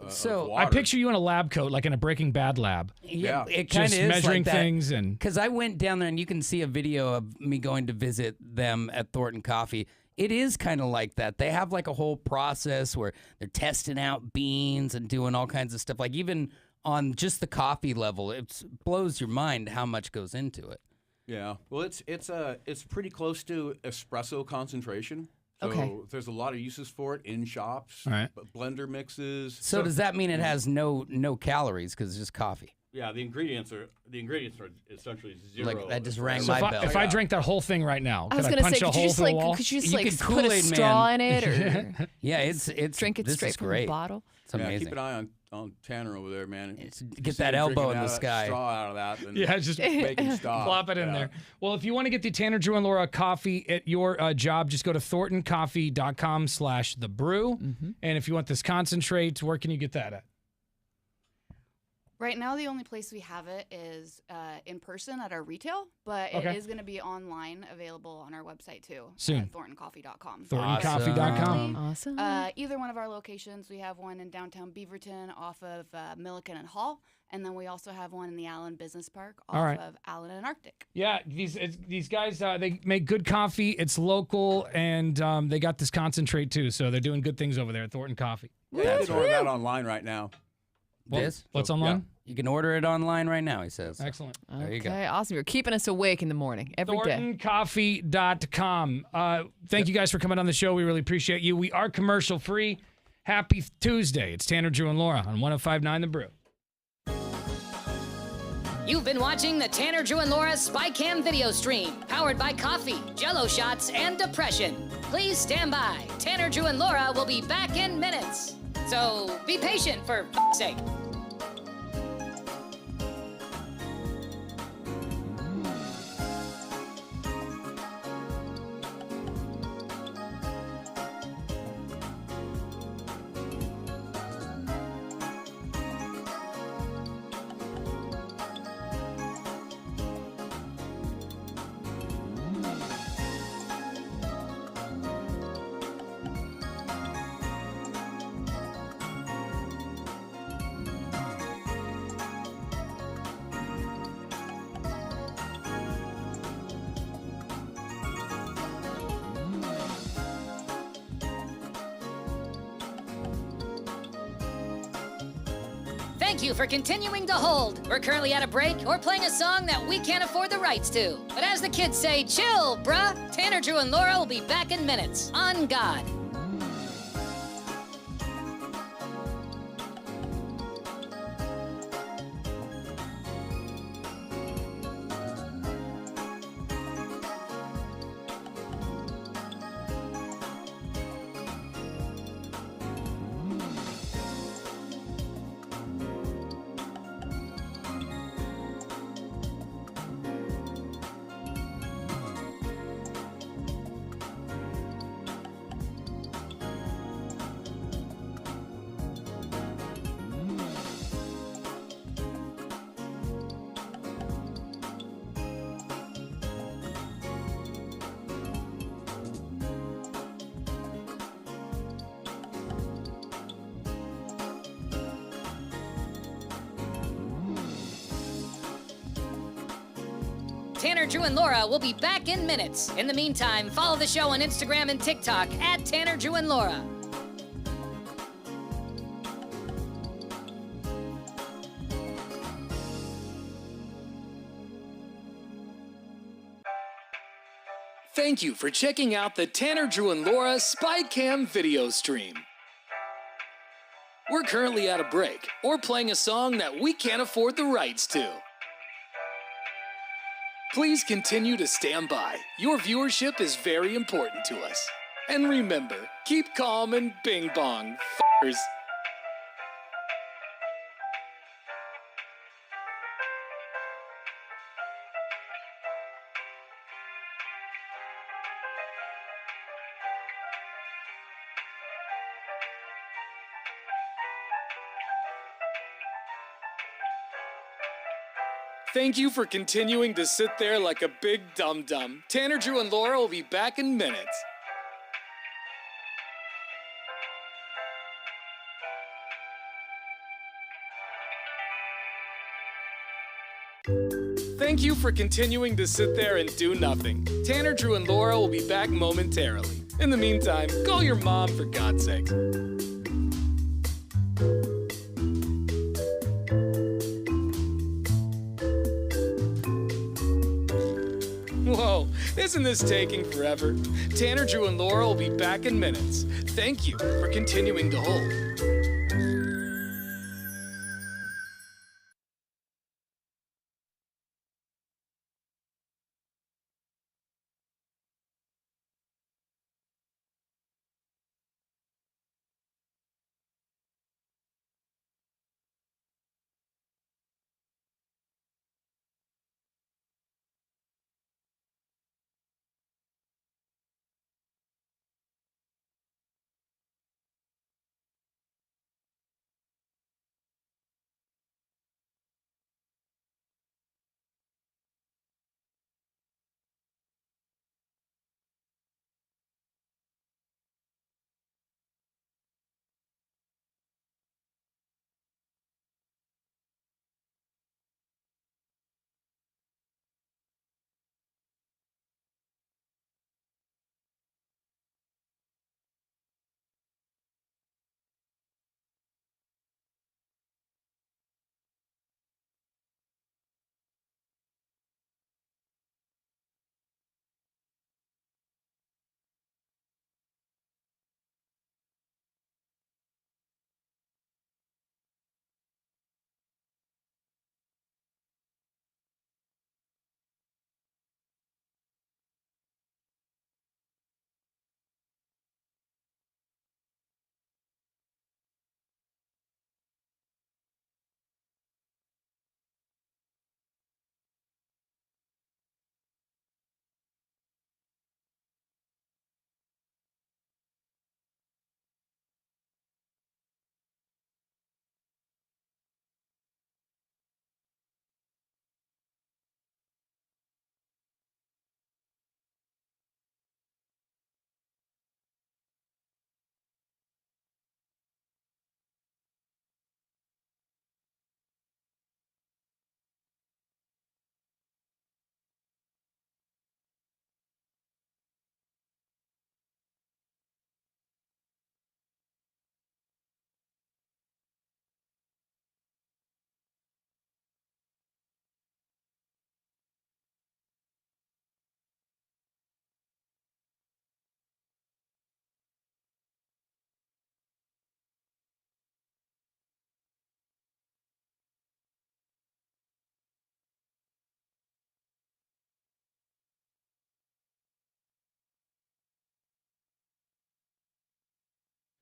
So, water. I picture you in a lab coat, like in a Breaking Bad lab. Yeah. It kind of Just is measuring like that. things and Because I went down there, and you can see a video of me going to visit them at Thornton Coffee. It is kind of like that. They have like a whole process where they're testing out beans and doing all kinds of stuff. Like even on just the coffee level, it blows your mind how much goes into it. Yeah. Well, it's pretty close to espresso concentration. So Okay. there's a lot of uses for it in shops. All right. But blender mixes. So does that mean it has no calories because it's just coffee? Yeah, the ingredients are essentially zero. Like, that just rang So my if bell. if I drank that whole thing right now, I was could gonna punch say, a could you hole just through the like wall? could you just You like could put a Kool-Aid straw Man. in it or Yeah, it's drink it this straight is from great. the bottle? It's Yeah, amazing. keep an eye on Tanner over there, man. Get that elbow in the sky. Straw out of that. And Yeah, just make him stop. plop it in Yeah. there. Well, if you want to get the Tanner, Drew, and Laura coffee at your job, just go to thorntoncoffee.com/thebrew. And if you want this concentrate, where can you get that at? Right now, the only place we have it is in person at our retail, but Okay. it is going to be online, available on our website too. Soon. At thorntoncoffee.com. Thorntoncoffee.com. Awesome. Either one of our locations. We have one in downtown Beaverton off of Milliken and Hall, and then we also have one in the Allen Business Park off All right. of Allen and Arctic. Yeah, these guys, they make good coffee. It's local, and they got this concentrate too. So they're doing good things over there at Thornton Coffee. Yeah, you can order that online right now. What's So, online? yeah. You can order it online right now, he says. Excellent. There you go. Okay, awesome. You're keeping us awake in the morning every day. ThorntonCoffee.com. Thank you guys for coming on the show. We really appreciate you. We are commercial free. Happy Tuesday. It's Tanner, Drew, and Laura on 105.9 The Brew. You've been watching the Tanner, Drew, and Laura SpyCam video stream, powered by coffee, Jello shots, and depression. Please stand by. Tanner, Drew, and Laura will be back in minutes. So be patient, for f***'s sake. Thank you for continuing to hold. We're currently at a break or playing a song that we can't afford the rights to. But as the kids say, chill, bruh. Tanner, Drew, and Laura will be back in minutes. On God. Tanner, Drew, and Laura will be back in minutes. In the meantime, follow the show on Instagram and TikTok at Tanner, Drew, and Laura. Thank you for checking out the Tanner, Drew, and Laura SpyCam video stream. We're currently at a break or playing a song that we can't afford the rights to. Please continue to stand by. Your viewership is very important to us. And remember, keep calm and bing bong, f***ers. Thank you for continuing to sit there like a big dum-dum. Tanner, Drew, and Laura will be back in minutes. Thank you for continuing to sit there and do nothing. Tanner, Drew, and Laura will be back momentarily. In the meantime, call your mom for God's sake. Whoa, this Isn't this taking forever? Tanner, Drew, and Laura will be back in minutes. Thank you for continuing to hold.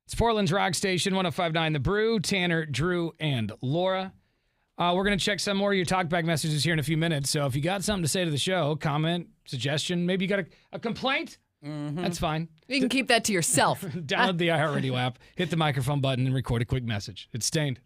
It's Portland's Rock Station, 105.9 The Brew. Tanner, Drew, and Laura. We're going to check some more of your talkback messages here in a few minutes. So if you got something to say to the show, comment, suggestion, maybe you got a complaint, that's fine. You can keep that to yourself. Download the iHeartRadio app, hit the microphone button, and record a quick message. It's Stained.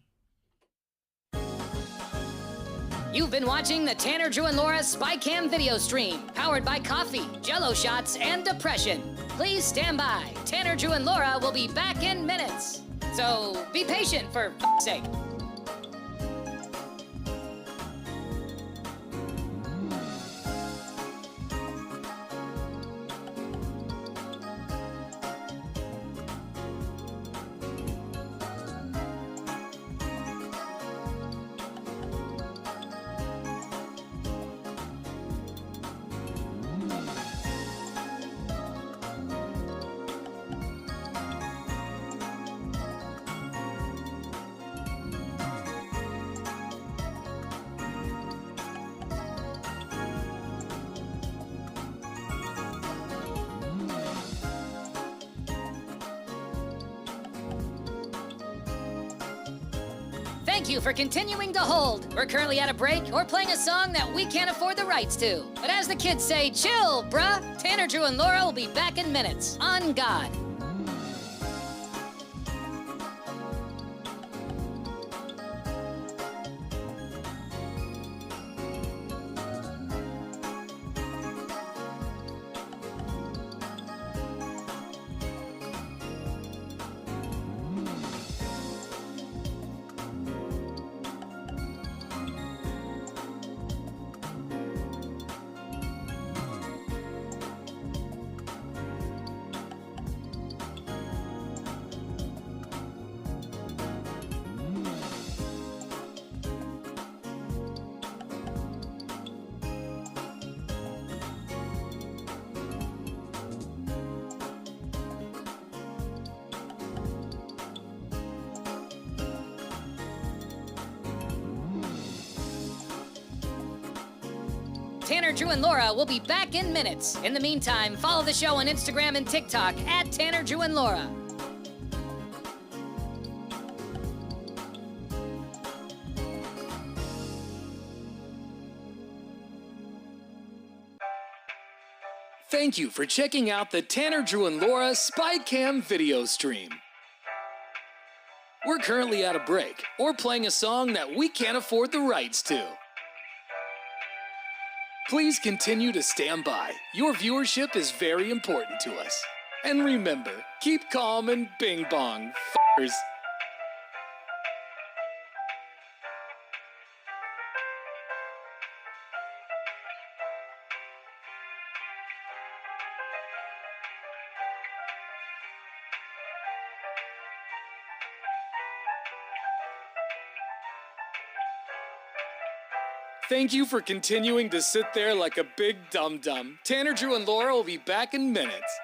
You've been watching the Tanner, Drew, and Laura SpyCam video stream, powered by coffee, Jello shots, and depression. Please stand by. Tanner, Drew, and Laura will be back in minutes. So be patient, for f***'s sake. Thank you for continuing to hold. We're currently at a break or playing a song that we can't afford the rights to. But as the kids say, chill, bruh. Tanner, Drew, and Laura will be back in minutes. On God. Tanner, Drew, and Laura will be back in minutes. In the meantime, follow the show on Instagram and TikTok at Tanner, Drew, and Laura. Thank you for checking out the Tanner, Drew, and Laura SpyCam video stream. We're currently at a break or playing a song that we can't afford the rights to. Please continue to stand by. Your viewership is very important to us. And remember, keep calm and bing bong, f***ers. Thank you for continuing to sit there like a big dum-dum. Tanner, Drew, and Laura will be back in minutes.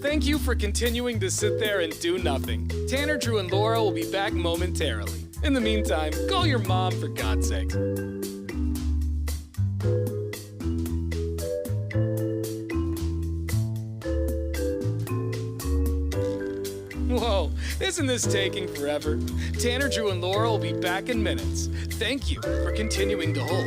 Thank you for continuing to sit there and do nothing. Tanner, Drew, and Laura will be back momentarily. In the meantime, call your mom for God's sake. Whoa, isn't this taking forever? Tanner, Drew, and Laura will be back in minutes. Thank you for continuing to hold.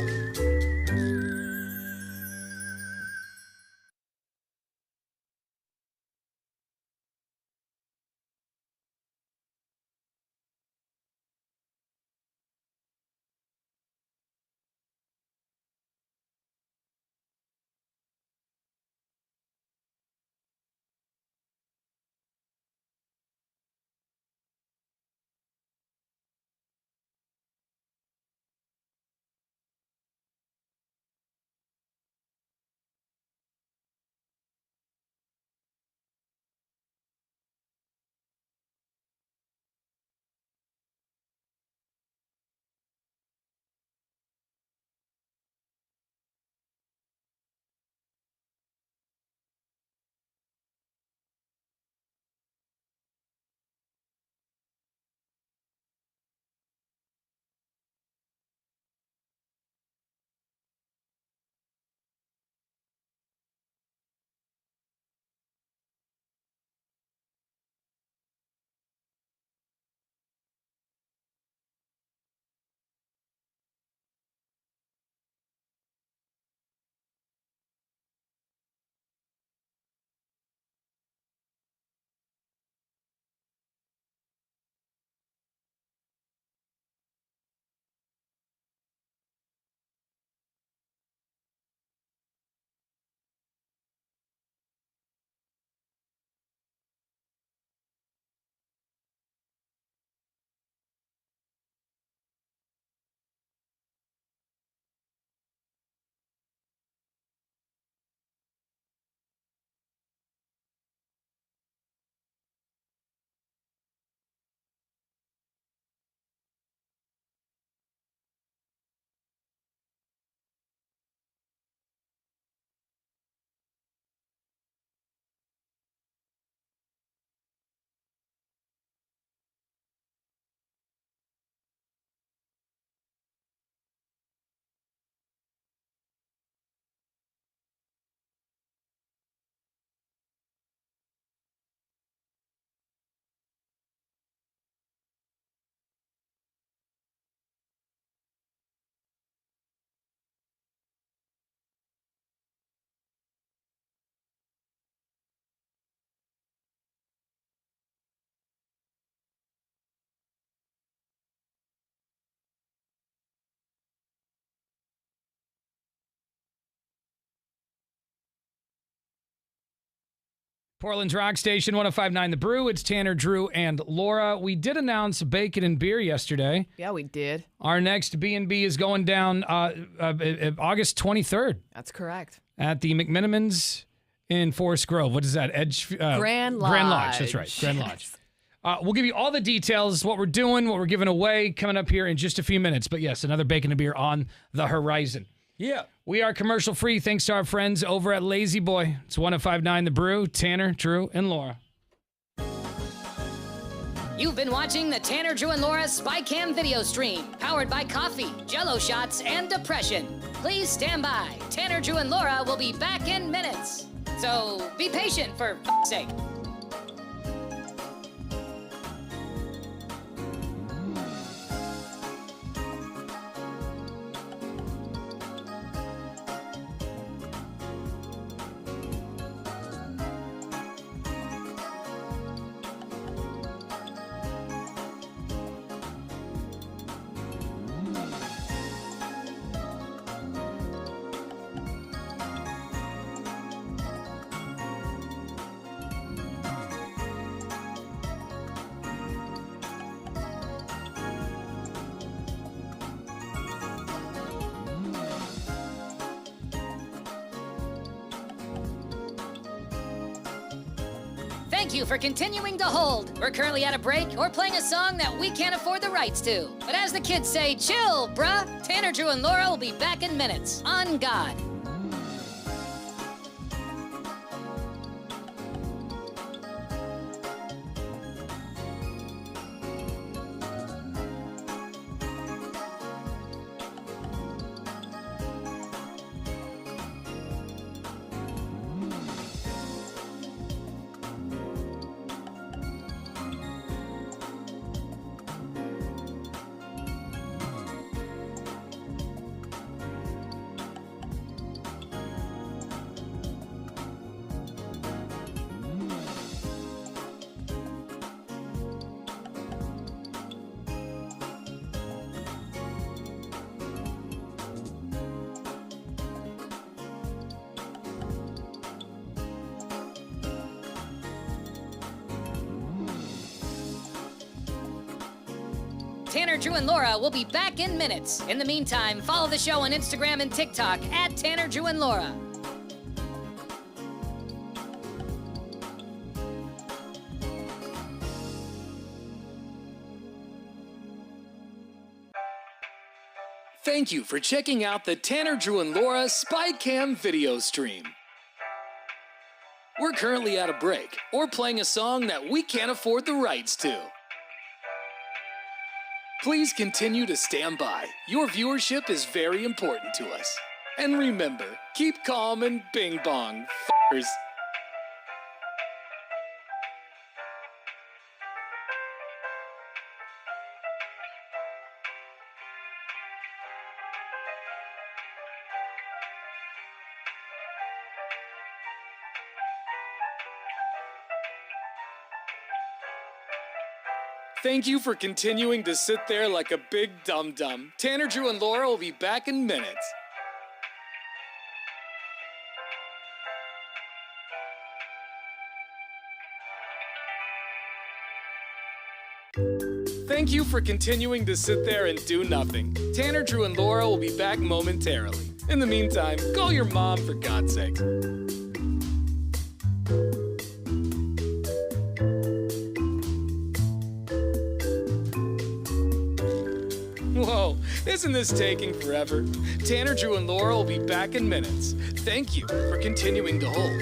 Portland's Rock Station, 105.9 The Brew. It's Tanner, Drew, and Laura. We did announce bacon and beer yesterday. Yeah, we did. Our next B&B is going down August 23rd. That's correct. At the McMenamins in Forest Grove. What is that? Grand Lodge. Grand Lodge, that's right. Grand Lodge. We'll give you all the details, what we're doing, what we're giving away, coming up here in just a few minutes. But yes, another bacon and beer on the horizon. Yeah. We are commercial free thanks to our friends over at Lazy Boy. It's 105.9 The Brew, Tanner, Drew, and Laura. You've been watching the Tanner, Drew, and Laura SpyCam video stream, powered by coffee, Jello shots, and depression. Please stand by. Tanner, Drew, and Laura will be back in minutes. So be patient, for f***'s sake. Thank you for continuing to hold. We're currently at a break or playing a song that we can't afford the rights to. But as the kids say, chill, bruh. Tanner, Drew, and Laura will be back in minutes. On God. Tanner, Drew, and Laura will be back in minutes. In the meantime, follow the show on Instagram and TikTok at Tanner, Drew, and Laura. Thank you for checking out the Tanner, Drew, and Laura SpyCam video stream. We're currently at a break or playing a song that we can't afford the rights to. Please continue to stand by. Your viewership is very important to us. And remember, keep calm and bing bong, f***ers. Thank you for continuing to sit there like a big dum-dum. Tanner, Drew, and Laura will be back in minutes. Thank you for continuing to sit there and do nothing. Tanner, Drew, and Laura will be back momentarily. In the meantime, call your mom, for God's sake. Whoa, isn't this taking forever? Tanner, Drew, and Laura will be back in minutes. Thank you for continuing to hold.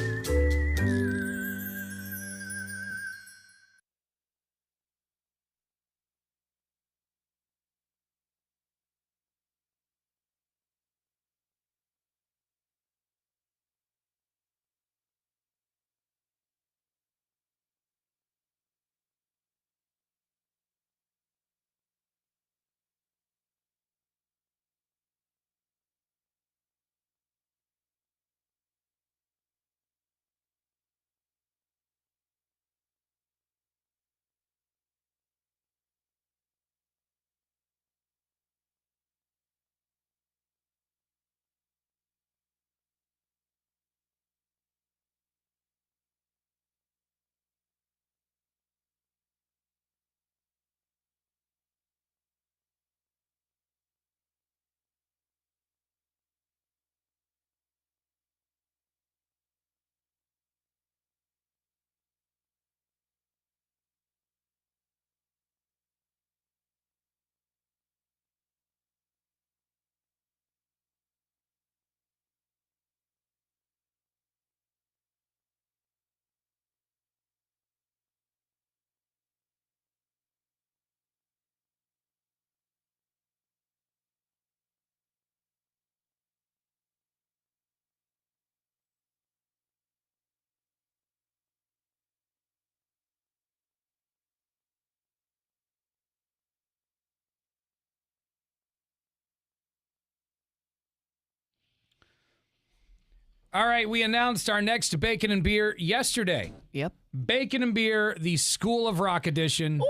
All right, we announced our next Bacon and Beer yesterday. Yep. Bacon and Beer, the School of Rock edition,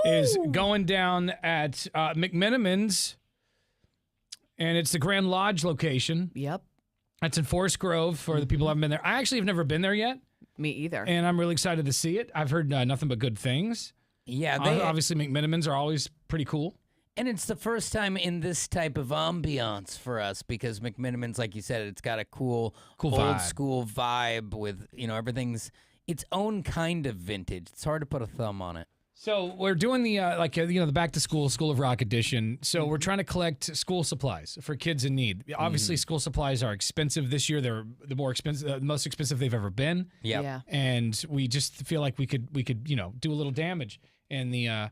is going down at McMenamins, and it's the Grand Lodge location. Yep. That's in Forest Grove for the people who haven't been there. I actually have never been there yet. Me either. And I'm really excited to see it. I've heard nothing but good things. Yeah, obviously McMenamins are always pretty cool. And it's the first time in this type of ambiance for us because McMenamins, like you said, it's got a cool old vibe. school vibe with, everything's its own kind of vintage. It's hard to put a thumb on it. So we're doing the the back to school School of Rock edition. So we're trying to collect school supplies for kids in need. Obviously, school supplies are expensive this year. They're the most expensive they've ever been. Yep. Yeah. And we just feel like we could do a little damage in the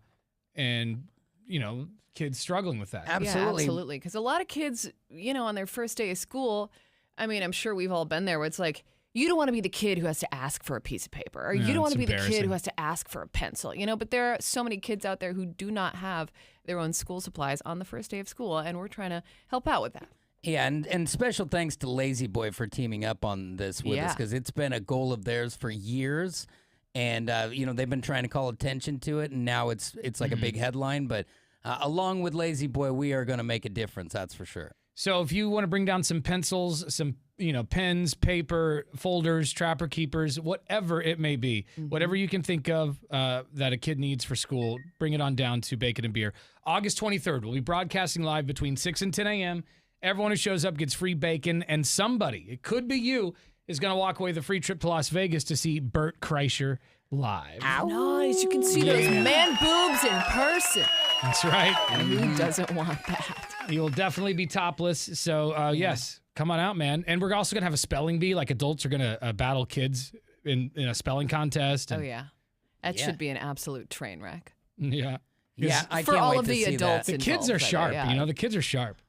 kids struggling with that. Yeah, absolutely. Because a lot of kids, on their first day of school, I mean, I'm sure we've all been there where it's like, you don't want to be the kid who has to ask for a piece of paper, or you don't want to be the kid who has to ask for a pencil, but there are so many kids out there who do not have their own school supplies on the first day of school, and we're trying to help out with that. Yeah, and special thanks to Lazy Boy for teaming up on this with us because it's been a goal of theirs for years. And, they've been trying to call attention to it, and now it's like a big headline. But along with Lazy Boy, we are going to make a difference, that's for sure. So if you want to bring down some pencils, some pens, paper, folders, trapper keepers, whatever it may be, whatever you can think of that a kid needs for school, bring it on down to Bacon and Beer. August 23rd, we'll be broadcasting live between 6 and 10 a.m. Everyone who shows up gets free bacon, and somebody, it could be you, is going to walk away with a free trip to Las Vegas to see Bert Kreischer live. Nice. You can see those man boobs in person. That's right. And who doesn't want that? You'll definitely be topless. So, yes, come on out, man. And we're also going to have a spelling bee. Like adults are going to battle kids in a spelling contest. Oh, yeah. That should be an absolute train wreck. Yeah. Yeah, I for can't all wait of to the see adults that. The kids are sharp. Yeah. The kids are sharp.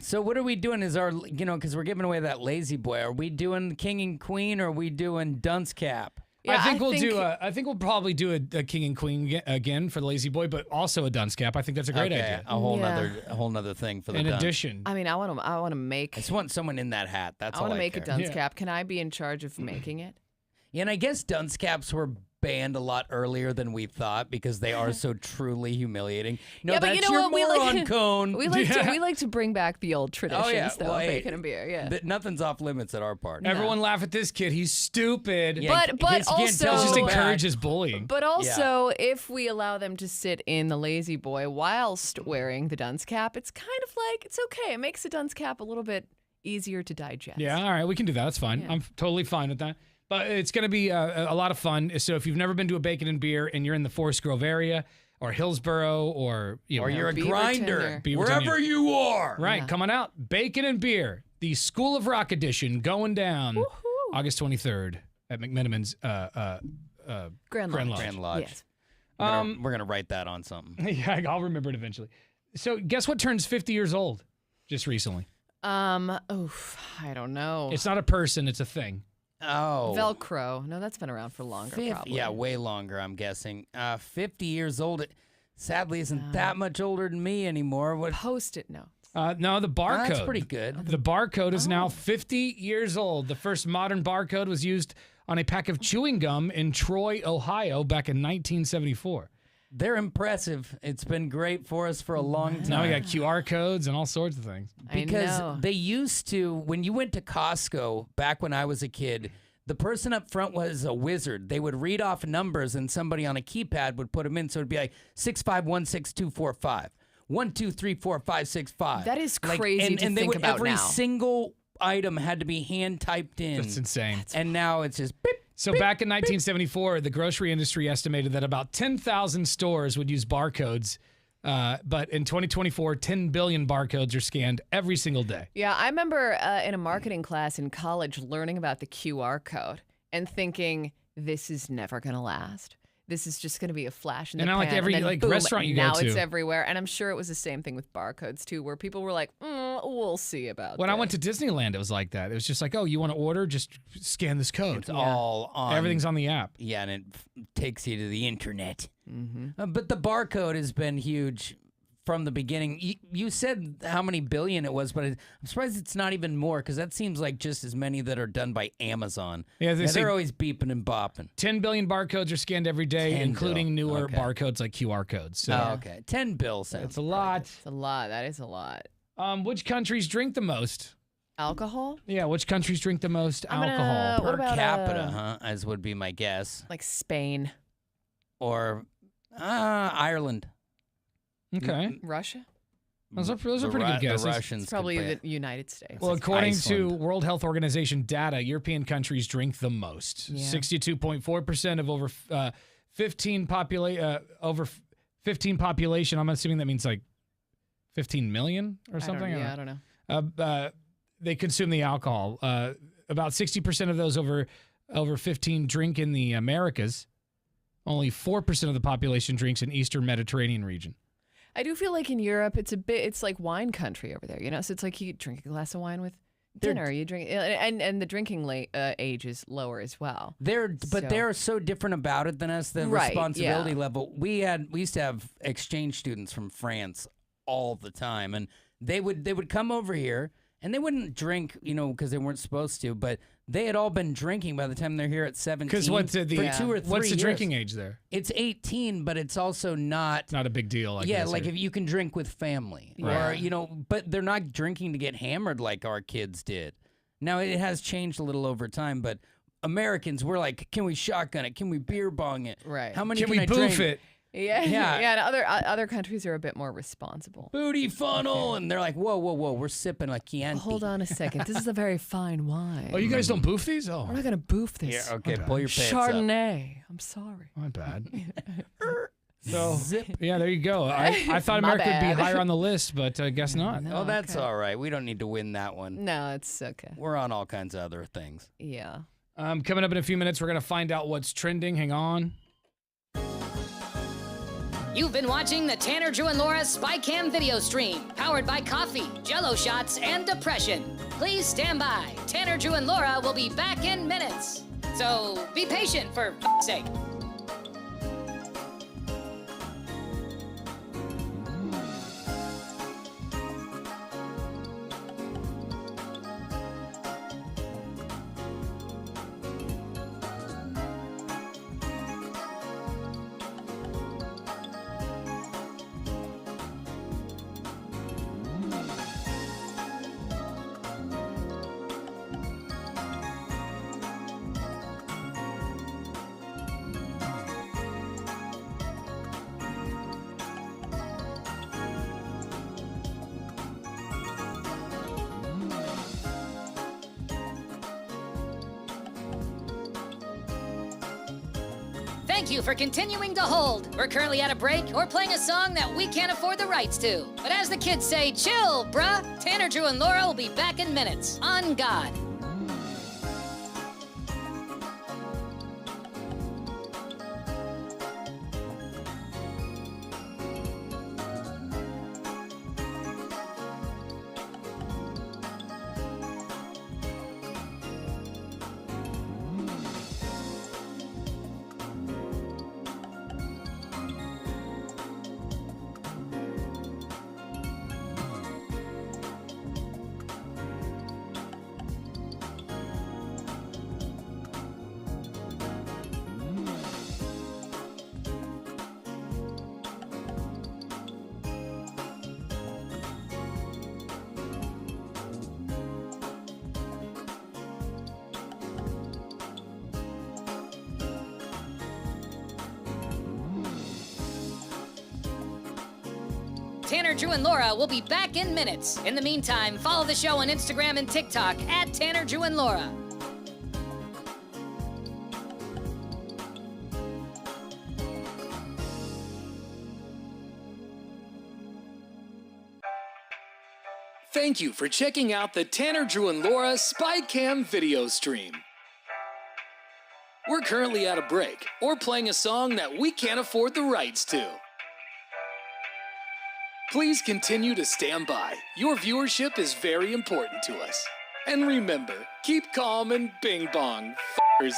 So what are we doing? Is our, because we're giving away that Lazy Boy. Are we doing King and Queen, or are we doing Dunce Cap? Yeah, I think we'll probably do a King and Queen again for the Lazy Boy, but also a dunce cap. I think that's a great idea. A whole nother thing for the In dunce. addition, I mean, I want to make. I just want someone in that hat. That's I all want I to make care. a dunce cap. Can I be in charge of making it? Yeah, and I guess dunce caps were banned a lot earlier than we thought because they are so truly humiliating. No, yeah, but that's you know your what? We moron cone. We like to bring back the old traditions, though. Well, hey, Bacon and beer. Yeah. Nothing's off limits at our part. Everyone laugh at this kid. He's stupid. Yeah, but also just encourages bullying. But also, if we allow them to sit in the Lazy Boy whilst wearing the dunce cap, it's kind of like it's okay. It makes the dunce cap a little bit easier to digest. Yeah, all right, we can do that. That's fine. Yeah. I'm totally fine with that. But it's going to be a lot of fun. So if you've never been to a Bacon and Beer and you're in the Forest Grove area or Hillsboro or you're a grinder, Beaverton, wherever you are. Right, come on out. Bacon and Beer, the School of Rock edition, going down August 23rd at McMenamins Grand Lodge. Yes. We're gonna write that on something. Yeah, I'll remember it eventually. So guess what turns 50 years old just recently? I don't know. It's not a person, it's a thing. Oh. Velcro. No, that's been around for longer, probably. Yeah, way longer, I'm guessing. 50 years old. It sadly isn't that much older than me anymore. What? Post-it notes. No, the barcode. That's pretty good. The barcode is now 50 years old. The first modern barcode was used on a pack of chewing gum in Troy, Ohio, back in 1974. They're impressive. It's been great for us for a long time. Now we got QR codes and all sorts of things. Because they used to, when you went to Costco back when I was a kid, the person up front was a wizard. They would read off numbers and somebody on a keypad would put them in. So it'd be like 6516245, 1234565. That is crazy to think about every now. single item had to be hand typed in. That's insane. And now it's just beep. So back in 1974, the grocery industry estimated that about 10,000 stores would use barcodes. But in 2024, 10 billion barcodes are scanned every single day. Yeah, I remember in a marketing class in college learning about the QR code and thinking, this is never going to last. This is just going to be a flash in the And now, pan. like every and then, boom, restaurant you go now to. it's everywhere. And I'm sure it was the same thing with barcodes too, where people were like, we'll see about When this. I went to Disneyland, it was like that. It was just like, oh, you want to order? Just scan this code. It's all on. Everything's on the app. Yeah, and it takes you to the internet. Mm-hmm. But the barcode has been huge from the beginning. You said how many billion it was, but I'm surprised it's not even more because that seems like just as many that are done by Amazon. Yeah, they're always beeping and bopping. 10 billion barcodes are scanned every day, including newer barcodes like QR codes. So okay. 10 bill sounds. It's a lot. It's a lot. That is a lot. Which countries drink the most? Alcohol? Yeah, which countries drink the most alcohol? Per capita, as would be my guess. Like Spain. Or Ireland. Okay. Russia? Those are pretty good guesses. The Russians It's probably the United States. Well, according to World Health Organization data, European countries drink the most. Yeah. 62.4% of over 15 population. I'm assuming that means like 15 million or something. I don't know. They consume the alcohol. About 60% of those over 15 drink in the Americas. Only 4% of the population drinks in Eastern Mediterranean region. I do feel like in Europe, it's like wine country over there, you know? So it's like you drink a glass of wine with dinner, you drink, and the drinking age is lower as well. They're so different about it than us, the responsibility level. We used to have exchange students from France all the time, and they would come over here, and they wouldn't drink, because they weren't supposed to, but they had all been drinking by the time they're here at 17. Because what's the 2 or 3 what's the years. drinking age there? It's 18, but it's also not. It's not a big deal. I guess, like if you can drink with family, or but they're not drinking to get hammered like our kids did. Now it has changed a little over time, but Americans, we're like, can we shotgun it? Can we beer bong it? Right. How many can can we I boof drink? it? Yeah. And other countries are a bit more responsible. Booty funnel, and they're like, whoa, we're sipping a Chianti. Hold on a second. This is a very fine wine. Oh, you guys don't boof these? Oh, We're not gonna boof this. Yeah, okay, pull your pants Chardonnay. I'm sorry. My bad. So, yeah, there you go. I thought America would be bad. higher on the list, but I guess not. Oh, that's all right. We don't need to win that one. No, it's okay. We're on all kinds of other things. Yeah. Coming up in a few minutes, we're going to find out what's trending. Hang on. You've been watching the Tanner, Drew, and Laura SpyCam video stream, powered by coffee, Jello shots, and depression. Please stand by. Tanner, Drew, and Laura will be back in minutes. So be patient, for f***'s sake. Thank you for continuing to hold. We're currently at a break or playing a song that we can't afford the rights to. But as the kids say, chill, bruh. Tanner, Drew, and Laura will be back in minutes. On God. Tanner, Drew, and Laura will be back in minutes. In the meantime, follow the show on Instagram and TikTok at Tanner, Drew, and Laura. Thank you for checking out the Tanner, Drew, and Laura SpyCam video stream. We're currently at a break or playing a song that we can't afford the rights to. Please continue to stand by. Your viewership is very important to us. And remember, keep calm and bing bong, f***ers.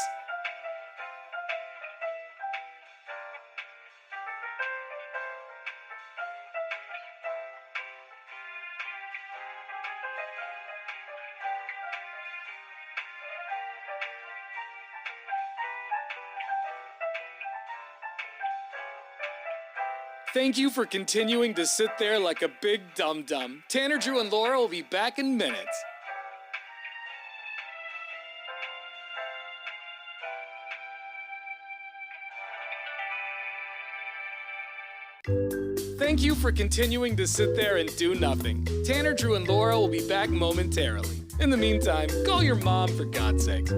Thank you for continuing to sit there like a big dum-dum. Tanner, Drew, and Laura will be back in minutes. Thank you for continuing to sit there and do nothing. Tanner, Drew, and Laura will be back momentarily. In the meantime, call your mom for God's sake.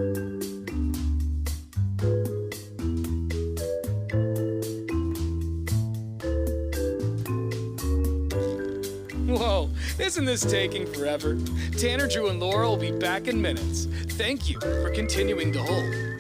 Whoa, isn't this taking forever? Tanner, Drew, and Laura will be back in minutes. Thank you for continuing to hold.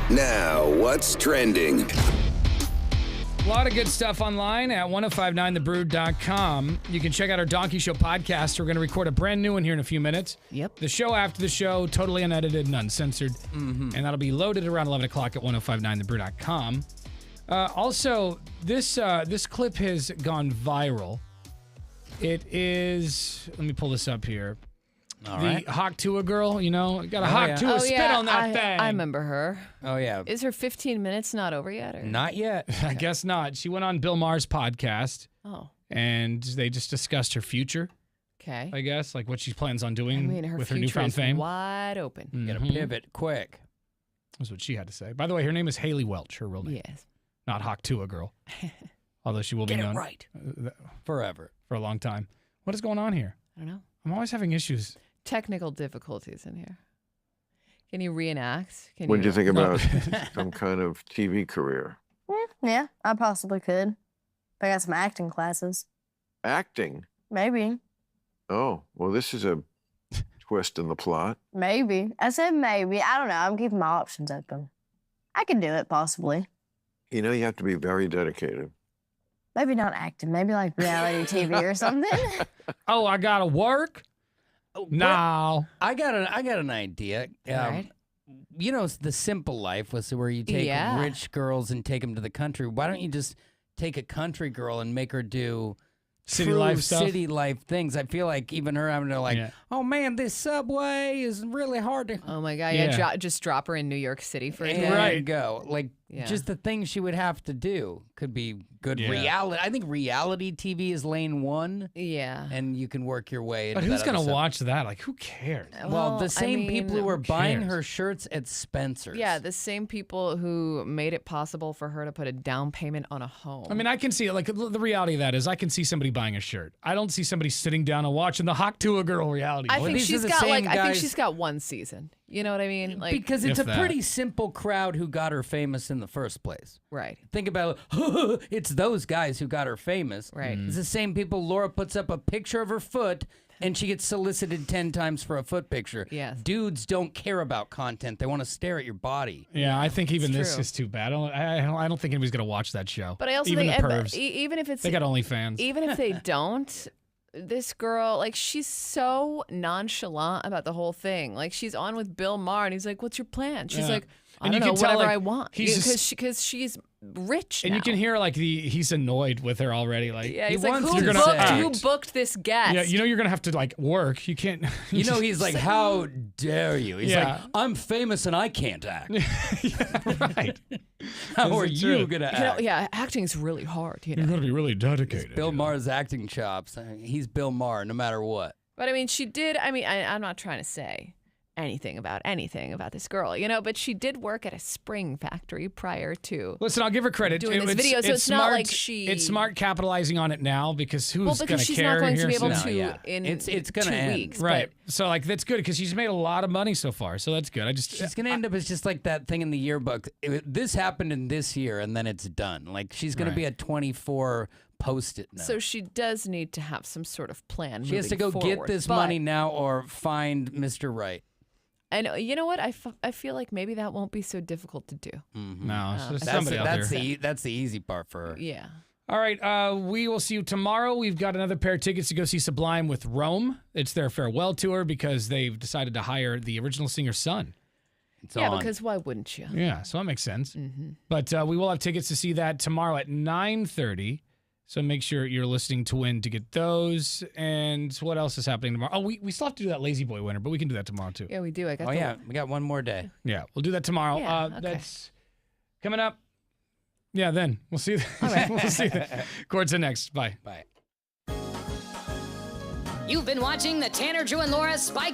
Now, what's trending? A lot of good stuff online at 1059thebrood.com. You can check out our Donkey Show podcast. We're going to record a brand new one here in a few minutes. Yep. The show after the show, totally unedited and uncensored. And that'll be loaded around 11 o'clock at 1059thebrood.com. Also, this clip has gone viral. It is, let me pull this up here. All the right. Hawk Tua girl, you know, got a Hawk Tua spit on that thing. I remember her. Oh, yeah. Is her 15 minutes not over yet? Or? Not yet. I guess not. She went on Bill Maher's podcast. Oh. And they just discussed her future. Okay. I guess, like what she plans on doing I mean, her with her future newfound is fame. wide open. Gotta pivot quick. That's what she had to say. By the way, her name is Haley Welch, her real name. Yes. Not Hawk Tua girl. Although she will Get be it known right. Forever. for a long time. What is going on here? I don't know. I'm always having issues. Technical difficulties in here. Can you reenact? What did you think about some kind of TV career? Yeah, I possibly could. I got some acting classes. Acting? Maybe. Oh, well, this is a twist in the plot. Maybe. I said maybe. I don't know. I'm keeping my options open. I could do it, possibly. You know, you have to be very dedicated. Maybe not acting. Maybe like reality TV or something. Oh, I gotta work? No. I got an idea. Right. You know, the Simple Life was where you take Yeah. rich girls and take them to the country. Why don't you just take a country girl and make her do City true life stuff? city life things? I feel like even her having to like, oh man, this subway is really hard to. Oh my God! Yeah, just drop her in New York City for a day. Right, go like Yeah. just the things she would have to do could be good Yeah. reality. I think reality TV is lane one. Yeah. And you can work your way. But into who's that going other to stuff. watch that? Like, who cares? Well, the I same people mean, who were who buying cares? her shirts at Spencer's. Yeah, the same people who made it possible for her to put a down payment on a home. I mean, I can see it. Like, the reality of that is I can see somebody buying a shirt. I don't see somebody sitting down and watching the Hawk Tua girl reality. I show. think these are she's the got same I think guys- she's got one season. You know what I mean? Like Because it's If a that. pretty simple crowd who got her famous in the first place. right. Think about it. It's those guys who got her famous. Right. It's the same people. Laura puts up a picture of her foot and she gets solicited 10 times for a foot picture. Yes. Dudes don't care about content. They want to stare at your body. Yeah, I think even It's this true. is too bad. I don't think anybody's going to watch that show. But I also even think the pervs. even if it's They got OnlyFans. even if they don't, this girl, like, she's so nonchalant about the whole thing. Like, she's on with Bill Maher, and he's like, "What's your plan?" She's Yeah. like, "I And don't you know, can tell, whatever like, I want." he's just- Because she's rich And now. you can hear like he's annoyed with her already. Like, Yeah, He he's like, wants who to booked, say- who booked this guest? yeah, you know you're gonna have to like work. You can't. You know, he's like, how dare you? He's Yeah. like, I'm famous and I can't act. right. How are This is you true. going to You know, act? yeah, acting's really hard. You You're know. gonna be really dedicated. Bill Maher's acting chops. He's Bill Maher no matter what. But I mean, she did. I mean, I'm not trying to say anything about this girl, you know, but she did work at a spring factory prior to. Listen, I'll give her credit. Doing this video, so it's not like she- It's smart capitalizing on it now because who's Well, gonna because she's care not going to here be able soon? to yeah. in It's gonna 2 end. weeks. Right. But So like that's good because she's made a lot of money so far. So that's good. I just She's going to end up as just like that thing in the yearbook. This happened in this year, and then it's done. Like, she's going Right. to be a 24 post-it note. so she does need to have some sort of plan. She has to go moving get forward. this But- money now or find Mr. Right. And you know what? I feel like maybe that won't be so difficult to do. no. So there's That's, somebody out that's, there. that's the easy part for her. Yeah. All right, we will see you tomorrow. We've got another pair of tickets to go see Sublime with Rome. It's their farewell tour because they've decided to hire the original singer's son. It's Yeah, on. because why wouldn't you? Yeah, so that makes sense. But we will have tickets to see that tomorrow at 9:30. So make sure you're listening to win to get those. And what else is happening tomorrow? Oh, we still have to do that Lazy Boy winner, but we can do that tomorrow too. Yeah, we do. I got. Oh, the, yeah. We got one more day. Yeah, we'll do that tomorrow. Yeah, okay. That's coming up. Yeah, then we'll see. We'll see. Court's next. Bye. Bye. You've been watching the Tanner, Drew, and Laura SpyCam